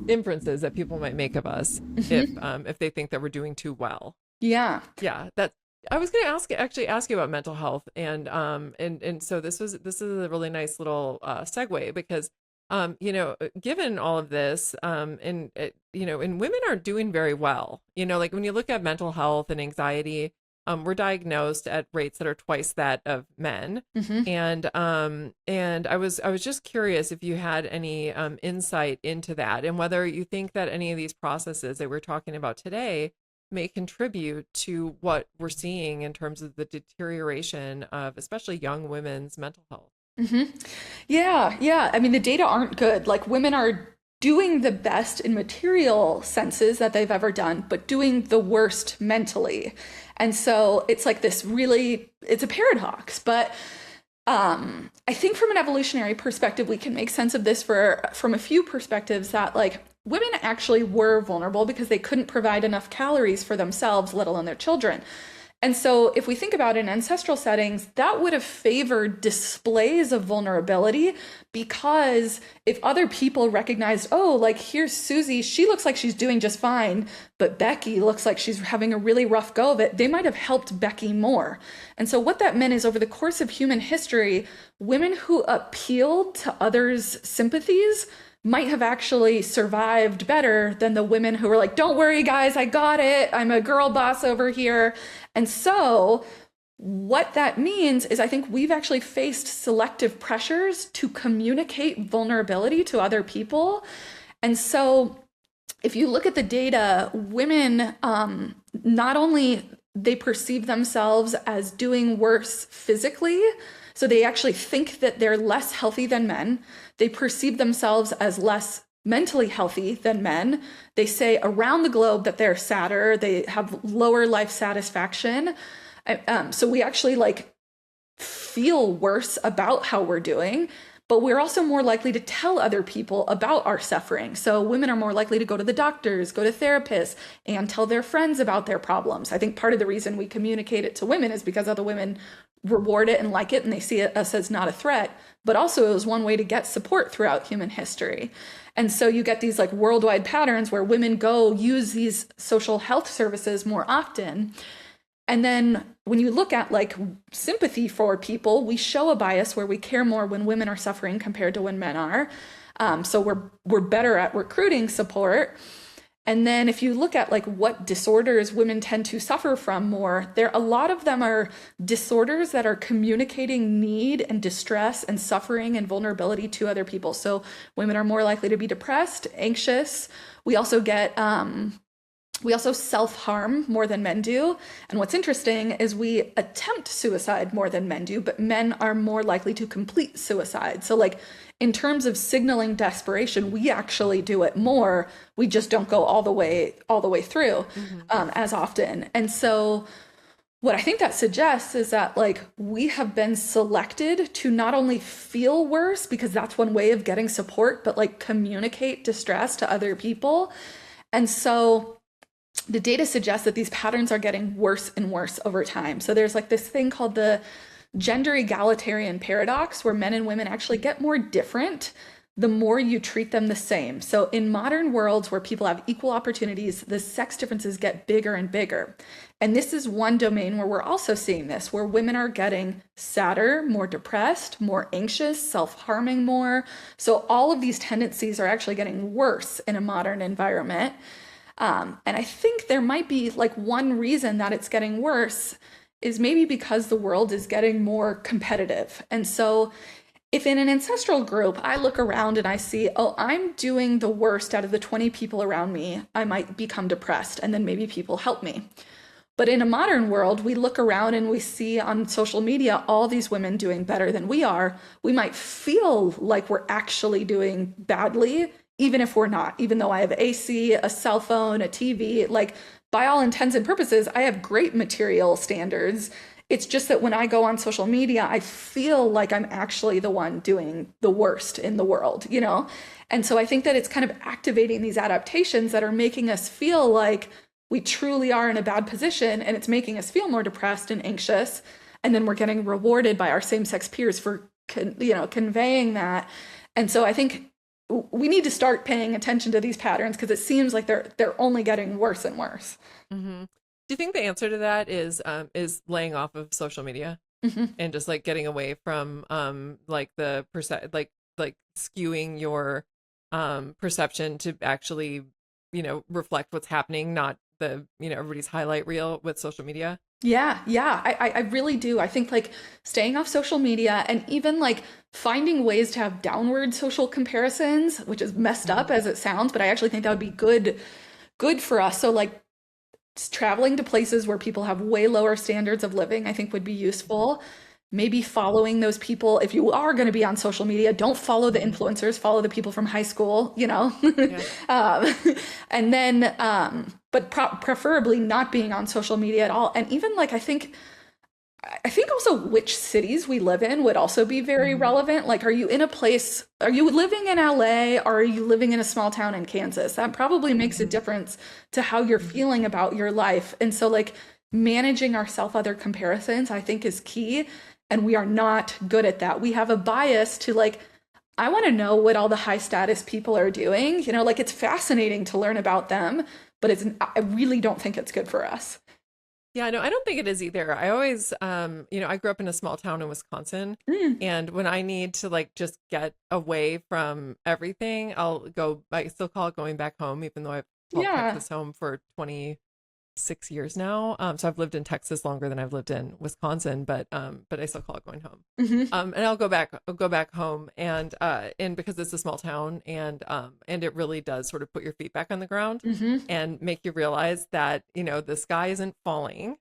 inferences that people might make of us Hmm. if they think that we're doing too well. Yeah. Yeah, that I was going to ask you about mental health, and so this is a really nice little segue, because given all of this, and women aren't doing very well. Like when you look at mental health and anxiety, we're diagnosed at rates that are twice that of men. Hmm. And I was just curious if you had any insight into that, and whether you think that any of these processes that we're talking about today may contribute to what we're seeing in terms of the deterioration of especially young women's mental health. Hmm. Yeah, yeah. I mean, the data aren't good. Like, women are doing the best in material senses that they've ever done, but doing the worst mentally. And so it's like this really, it's a paradox. But I think from an evolutionary perspective, we can make sense of this from a few perspectives, that like women actually were vulnerable because they couldn't provide enough calories for themselves, let alone their children. And so, if we think about it in ancestral settings, that would have favored displays of vulnerability, because if other people recognized, oh, like here's Susie, she looks like she's doing just fine, but Becky looks like she's having a really rough go of it, they might have helped Becky more. And so, what that meant is over the course of human history, women who appealed to others' sympathies might have actually survived better than the women who were like, don't worry, guys, I got it. I'm a girl boss over here. And so, what that means is I think we've actually faced selective pressures to communicate vulnerability to other people. And so, if you look at the data, women not only they perceive themselves as doing worse physically, so they actually think that they're less healthy than men. They perceive themselves as less mentally healthy than men. They say around the globe that they're sadder, they have lower life satisfaction. So we actually like feel worse about how we're doing. but we're also more likely to tell other people about our suffering. So women are more likely to go to the doctors, go to therapists, and tell their friends about their problems. I think part of the reason we communicate it to women is because other women reward it and like it, and they see us as not a threat. But also it was one way to get support throughout human history. And so you get these like worldwide patterns where women go use these social health services more often. And then when you look at like sympathy for people, we show a bias where we care more when women are suffering compared to when men are. So we're better at recruiting support. And then if you look at like what disorders women tend to suffer from more, a lot of them are disorders that are communicating need and distress and suffering and vulnerability to other people. So women are more likely to be depressed, anxious. We also self-harm more than men do. And what's interesting is we attempt suicide more than men do, but men are more likely to complete suicide. So like in terms of signaling desperation, we actually do it more. We just don't go all the way through as often. And so what I think that suggests is that like we have been selected to not only feel worse, because that's one way of getting support, but like communicate distress to other people. And so the data suggests that these patterns are getting worse and worse over time. So there's like this thing called the gender egalitarian paradox, where men and women actually get more different the more you treat them the same. So in modern worlds where people have equal opportunities, the sex differences get bigger and bigger. And this is one domain where we're also seeing this, where women are getting sadder, more depressed, more anxious, self-harming more. So all of these tendencies are actually getting worse in a modern environment. And I think there might be like one reason that it's getting worse is maybe because the world is getting more competitive. And so if in an ancestral group, I look around and I see, oh, I'm doing the worst out of the 20 people around me, I might become depressed, and then maybe people help me. But in a modern world, we look around and we see on social media all these women doing better than we are. We might feel like we're actually doing badly, even if we're not, even though I have AC, a cell phone, a TV, like by all intents and purposes, I have great material standards. It's just that when I go on social media, I feel like I'm actually the one doing the worst in the world, you know? And so I think that it's kind of activating these adaptations that are making us feel like we truly are in a bad position, and it's making us feel more depressed and anxious. And then we're getting rewarded by our same-sex peers for, conveying that. And so I think we need to start paying attention to these patterns, because it seems like they're only getting worse and worse. Mm-hmm. Do you think the answer to that is laying off of social media and just like getting away from like the like skewing your perception to actually reflect what's happening, not the everybody's highlight reel with social media? Yeah, I really do. I think like staying off social media and even like finding ways to have downward social comparisons, which is messed up as it sounds, but I actually think that would be good for us. So like traveling to places where people have way lower standards of living, I think would be useful. Maybe following those people. If you are going to be on social media, don't follow the influencers, follow the people from high school, Yeah. And then, but preferably not being on social media at all. And even like, I think also which cities we live in would also be very relevant. Like, are you living in LA, or are you living in a small town in Kansas? That probably makes a difference to how you're feeling about your life. And so like managing our self-other comparisons, I think, is key. And we are not good at that. We have a bias to like, I want to know what all the high status people are doing. Like it's fascinating to learn about them, but I really don't think it's good for us. Yeah, no, I don't think it is either. I always, I grew up in a small town in Wisconsin, and when I need to like just get away from everything, I still call it going back home, even though I've called Texas home for 26 years now. So I've lived in Texas longer than I've lived in Wisconsin, but I still call it going home. And I'll go back home, and because it's a small town, and it really does sort of put your feet back on the ground and make you realize that the sky isn't falling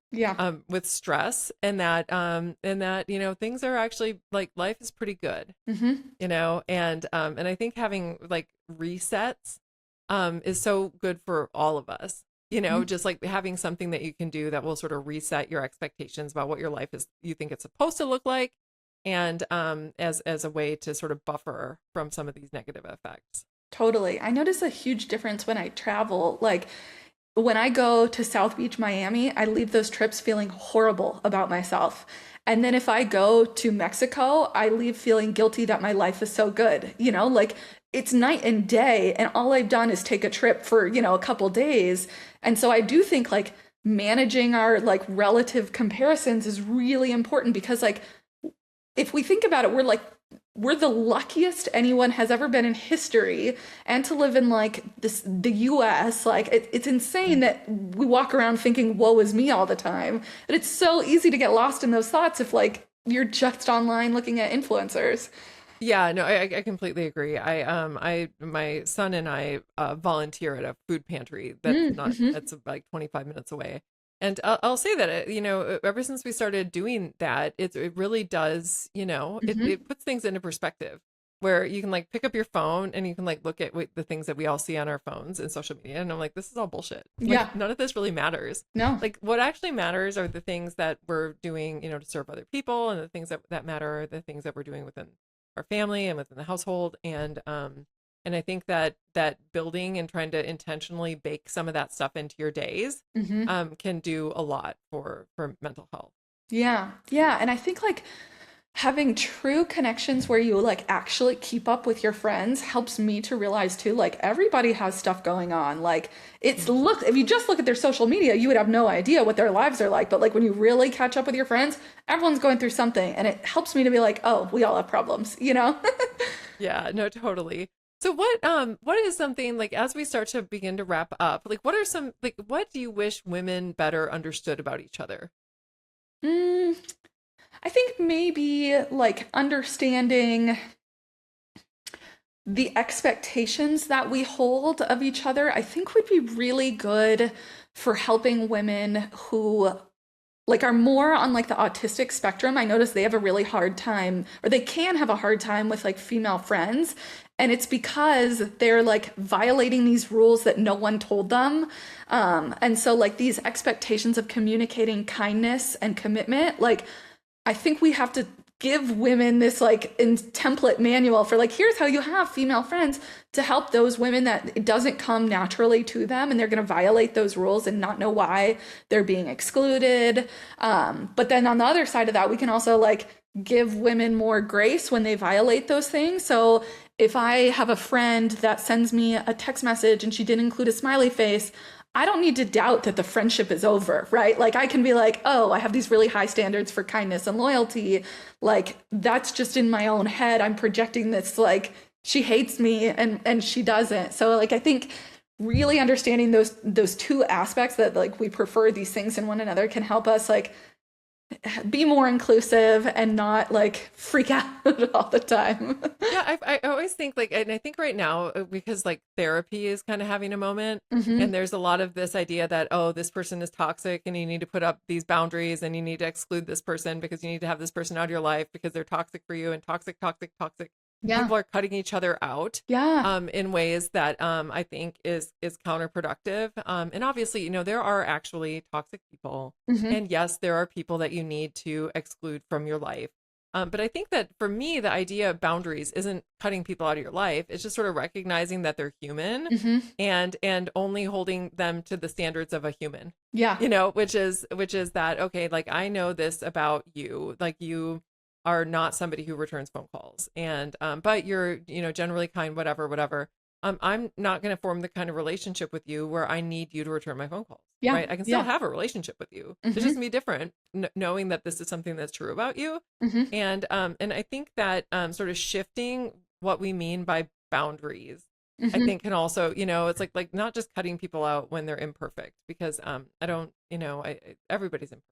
with stress, and that things are actually like life is pretty good, and I think having like resets is so good for all of us. Just like having something that you can do that will sort of reset your expectations about what your life is, you think it's supposed to look like, and as a way to sort of buffer from some of these negative effects. Totally. I notice a huge difference when I travel. Like when I go to South Beach, Miami, I leave those trips feeling horrible about myself. And then if I go to Mexico, I leave feeling guilty that my life is so good. Like it's night and day, and all I've done is take a trip for, a couple days. And so I do think like managing our like relative comparisons is really important because like if we think about it, we're the luckiest anyone has ever been in history, and to live in like the US, like it's insane that we walk around thinking woe is me all the time. And it's so easy to get lost in those thoughts if like you're just online looking at influencers. Yeah, no, I completely agree. My son and I volunteer at a food pantry Mm-hmm. that's like 25 minutes away. And I'll say that, ever since we started doing that, it really does, Mm-hmm. it puts things into perspective where you can like pick up your phone and you can like look at the things that we all see on our phones and social media. And I'm like, this is all bullshit. Yeah. Like none of this really matters. No. Like what actually matters are the things that we're doing, to serve other people, and the things that matter are the things that we're doing within our family and within the household. And I think that building and trying to intentionally bake some of that stuff into your days Mm-hmm. can do a lot for mental health. Yeah. Yeah. And I think like having true connections where you like actually keep up with your friends helps me to realize too, like everybody has stuff going on. Like look, if you just look at their social media, you would have no idea what their lives are like. But like when you really catch up with your friends, everyone's going through something. And it helps me to be like, oh, we all have problems? Yeah, no, totally. So what is something like as we start to begin to wrap up, like what do you wish women better understood about each other? Mm, I think maybe like understanding the expectations that we hold of each other, I think would be really good for helping women who like are more on like the autistic spectrum. I notice they have a really hard time, or they can have a hard time with like female friends. And it's because they're like violating these rules that no one told them. And so like these expectations of communicating kindness and commitment, like I think we have to give women this like in template manual for like here's how you have female friends to help those women that it doesn't come naturally to them and they're going to violate those rules and not know why they're being excluded. But then on the other side of that, we can also like give women more grace when they violate those things. So if I have a friend that sends me a text message and she didn't include a smiley face, I don't need to doubt that the friendship is over, right? Like I can be like, oh, I have these really high standards for kindness and loyalty. Like that's just in my own head. I'm projecting this like she hates me and she doesn't. So like I think really understanding those two aspects that like we prefer these things in one another can help us like be more inclusive and not like freak out all the time. Yeah, I always think like, and I think right now, because like therapy is kind of having a moment, Hmm. and there's a lot of this idea that, oh, this person is toxic and you need to put up these boundaries and you need to exclude this person because you need to have this person out of your life because they're toxic for you, and toxic, toxic, toxic. Yeah. People are cutting each other out Yeah. in ways that I think is counterproductive. And obviously, there are actually toxic people. Hmm. And yes, there are people that you need to exclude from your life. But I think that for me, the idea of boundaries isn't cutting people out of your life. It's just sort of recognizing that they're human, Hmm. and only holding them to the standards of a human, Yeah. which is that, okay, like I know this about you, like you are not somebody who returns phone calls, and but you're, generally kind, whatever. I'm not going to form the kind of relationship with you where I need you to return my phone calls, Yeah. right? I can still Yeah. have a relationship with you. It's just Hmm. gonna be different, knowing that this is something that's true about you. Hmm. And I think that sort of shifting what we mean by boundaries, I Hmm. think can also, it's like not just cutting people out when they're imperfect, because I don't, everybody's imperfect.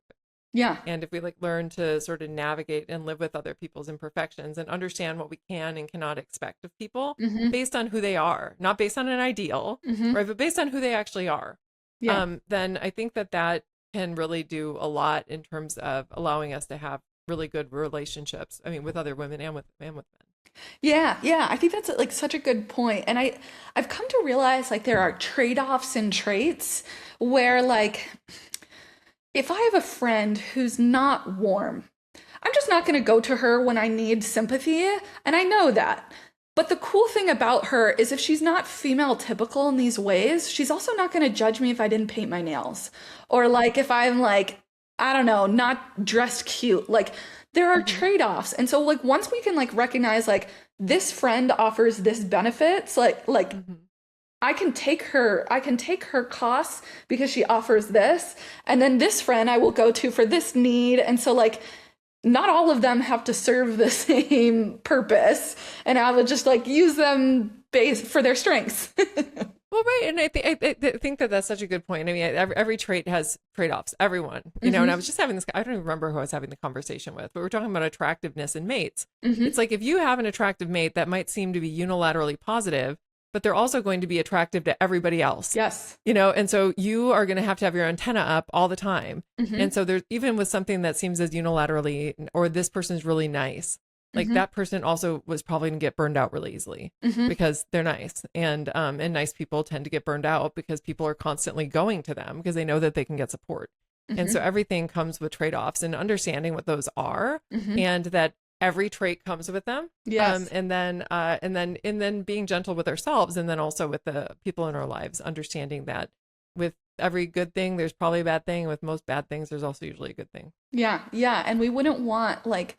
Yeah. And if we like learn to sort of navigate and live with other people's imperfections and understand what we can and cannot expect of people Hmm. based on who they are, not based on an ideal, Hmm. right, but based on who they actually are, Yeah. then I think that can really do a lot in terms of allowing us to have really good relationships. I mean, with other women and with men. Yeah, yeah, I think that's like such a good point. And I've come to realize like there are trade-offs in traits where like if I have a friend who's not warm, I'm just not going to go to her when I need sympathy. And I know that. But the cool thing about her is if she's not female typical in these ways, she's also not going to judge me if I didn't paint my nails. Or like if I'm like, I don't know, not dressed cute. Like there are trade-offs. And so like once we can like recognize like this friend offers this benefits, like I can take her costs because she offers this, and then this friend I will go to for this need. And so like not all of them have to serve the same purpose, and I would just like use them based for their strengths. Well, right, and I think that that's such a good point. I mean, every trait has trade-offs. Everyone, you know. And I was just having this. I don't even remember who I was having the conversation with, but we're talking about attractiveness in mates. It's like if you have an attractive mate that might seem to be unilaterally positive, but they're also going to be attractive to everybody else. Yes. You know, and so you are going to have your antenna up all the time. And so there's even with something that seems as unilaterally, or this person's really nice, like that person also was probably going to get burned out really easily because they're nice. And nice people tend to get burned out because people are constantly going to them because they know that they can get support. And so everything comes with trade-offs, and understanding what those are, and that every trait comes with them. Yes. And then being gentle with ourselves, and then also with the people in our lives, understanding that with every good thing, there's probably a bad thing. With most bad things, there's also usually a good thing. Yeah. Yeah. And we wouldn't want like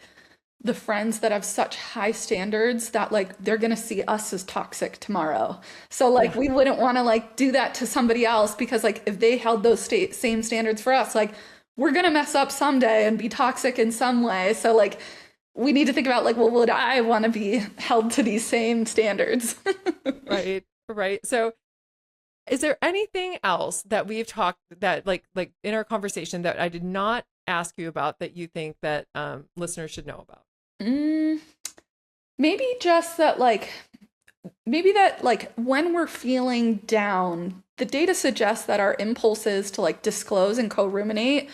the friends that have such high standards that like they're going to see us as toxic tomorrow. So like we wouldn't want to like do that to somebody else, because like if they held those same standards for us, like we're going to mess up someday and be toxic in some way. So like we need to think about like, well, would I want to be held to these same standards? Right. So is there anything else that we've talked that like in our conversation that I did not ask you about that you think that listeners should know about? Maybe just that like when we're feeling down, the data suggests that our impulses to like disclose and co-ruminate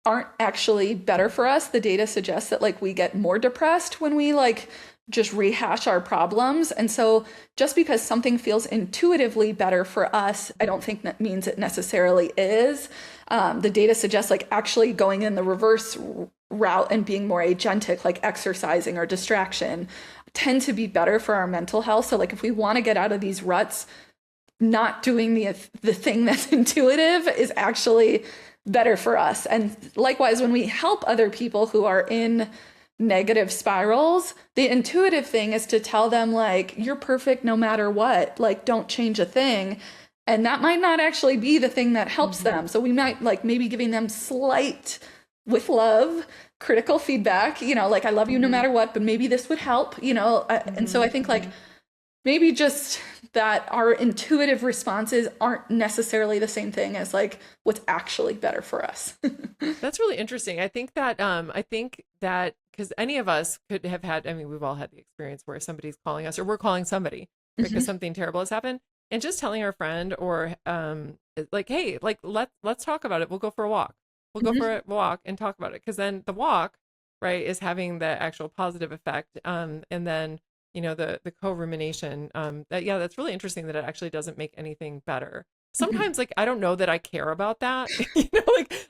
aren't actually better for us. The data suggests that like we get more depressed when we like just rehash our problems. And so just because something feels intuitively better for us, I don't think that means it necessarily is. The data suggests like actually going in the reverse route and being more agentic, like exercising or distraction, tend to be better for our mental health. So like if we want to get out of these ruts, not doing the thing that's intuitive is actually better for us. And likewise, when we help other people who are in negative spirals, the intuitive thing is to tell them like, you're perfect no matter what, like don't change a thing. And that might not actually be the thing that helps them. So we might like maybe giving them slight, with love, critical feedback, you know, like I love you no matter what, but maybe this would help, you know. And so I think like maybe just that our intuitive responses aren't necessarily the same thing as like what's actually better for us. That's really interesting. I think that because any of us could have had, I mean, we've all had the experience where somebody's calling us or we're calling somebody because something terrible has happened, and just telling our friend or like, hey, like let's talk about it. We'll go for a walk. We'll go for a walk and talk about it, because then the walk, right, is having the actual positive effect. And then, you know, the co-rumination, that's really interesting that it actually doesn't make anything better. Sometimes like I don't know that I care about that. You know,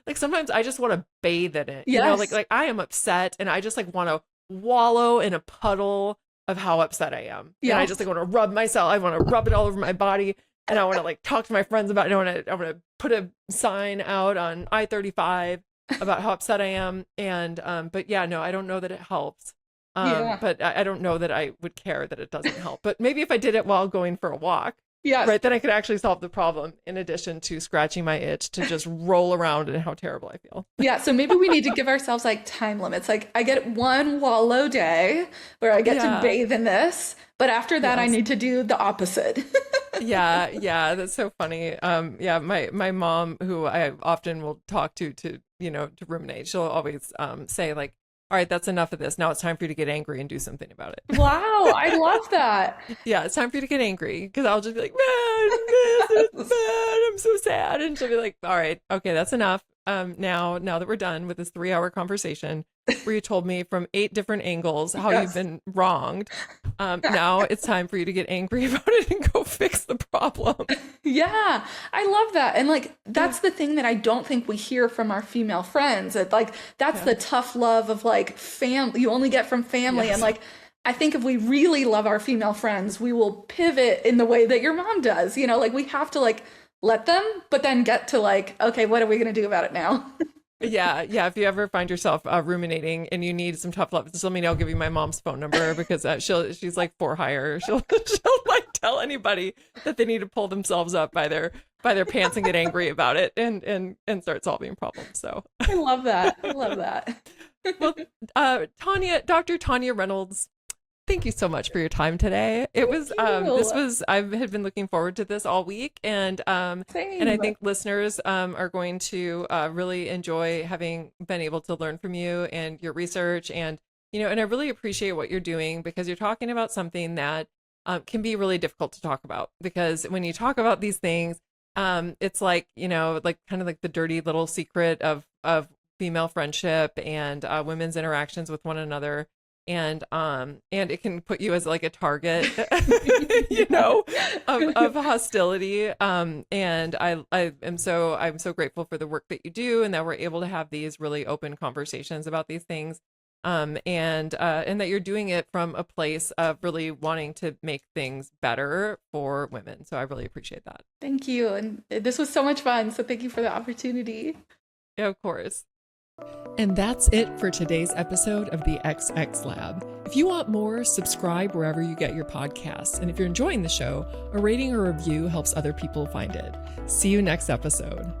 like sometimes I just want to bathe in it. You know, like I am upset and I just like want to wallow in a puddle of how upset I am. Yeah. And I just like want to rub myself. I want to rub it all over my body. And I want to like talk to my friends about it. I want to put a sign out on I-35 about how upset I am. And but yeah, no, I don't know that it helps. But I don't know that I would care that it doesn't help. But maybe if I did it while going for a walk, right, then I could actually solve the problem, in addition to scratching my itch to just roll around in how terrible I feel. Yeah. So maybe we need to give ourselves like time limits. Like I get one wallow day where I get to bathe in this, but after that I need to do the opposite. Yeah, that's so funny. My mom, who I often will talk to you know, to ruminate, she'll always say like, all right, that's enough of this. Now it's time for you to get angry and do something about it. Wow, I love that. Yeah, it's time for you to get angry, because I'll just be like, man, this is bad. I'm so sad. And she'll be like, all right, okay, that's enough. now that we're done with this 3-hour conversation where you told me from 8 different angles how Yes. you've been wronged. Now it's time for you to get angry about it and go fix the problem. Yeah, I love that. And like, that's the thing that I don't think we hear from our female friends. It, like, that's the tough love of like family you only get from family. Yes. And like, I think if we really love our female friends, we will pivot in the way that your mom does. You know, like we have to like let them, but then get to like, okay, what are we going to do about it now? Yeah. If you ever find yourself ruminating and you need some tough love, just let me know. I'll give you my mom's phone number because she's like for hire. She'll like tell anybody that they need to pull themselves up by their pants and get angry about it and start solving problems. So I love that. I love that. well, Dr. Tania Reynolds, thank you so much for your time today. It was I had been looking forward to this all week, and I think listeners are going to really enjoy having been able to learn from you and your research, and and I really appreciate what you're doing because you're talking about something that can be really difficult to talk about, because when you talk about these things, it's like like kind of like the dirty little secret of female friendship and women's interactions with one another. And it can put you as like a target, of hostility. And I'm so grateful for the work that you do and that we're able to have these really open conversations about these things. And that you're doing it from a place of really wanting to make things better for women. So I really appreciate that. Thank you. And this was so much fun. So thank you for the opportunity. Yeah, of course. And that's it for today's episode of the XX Lab. If you want more, subscribe wherever you get your podcasts. And if you're enjoying the show, a rating or review helps other people find it. See you next episode.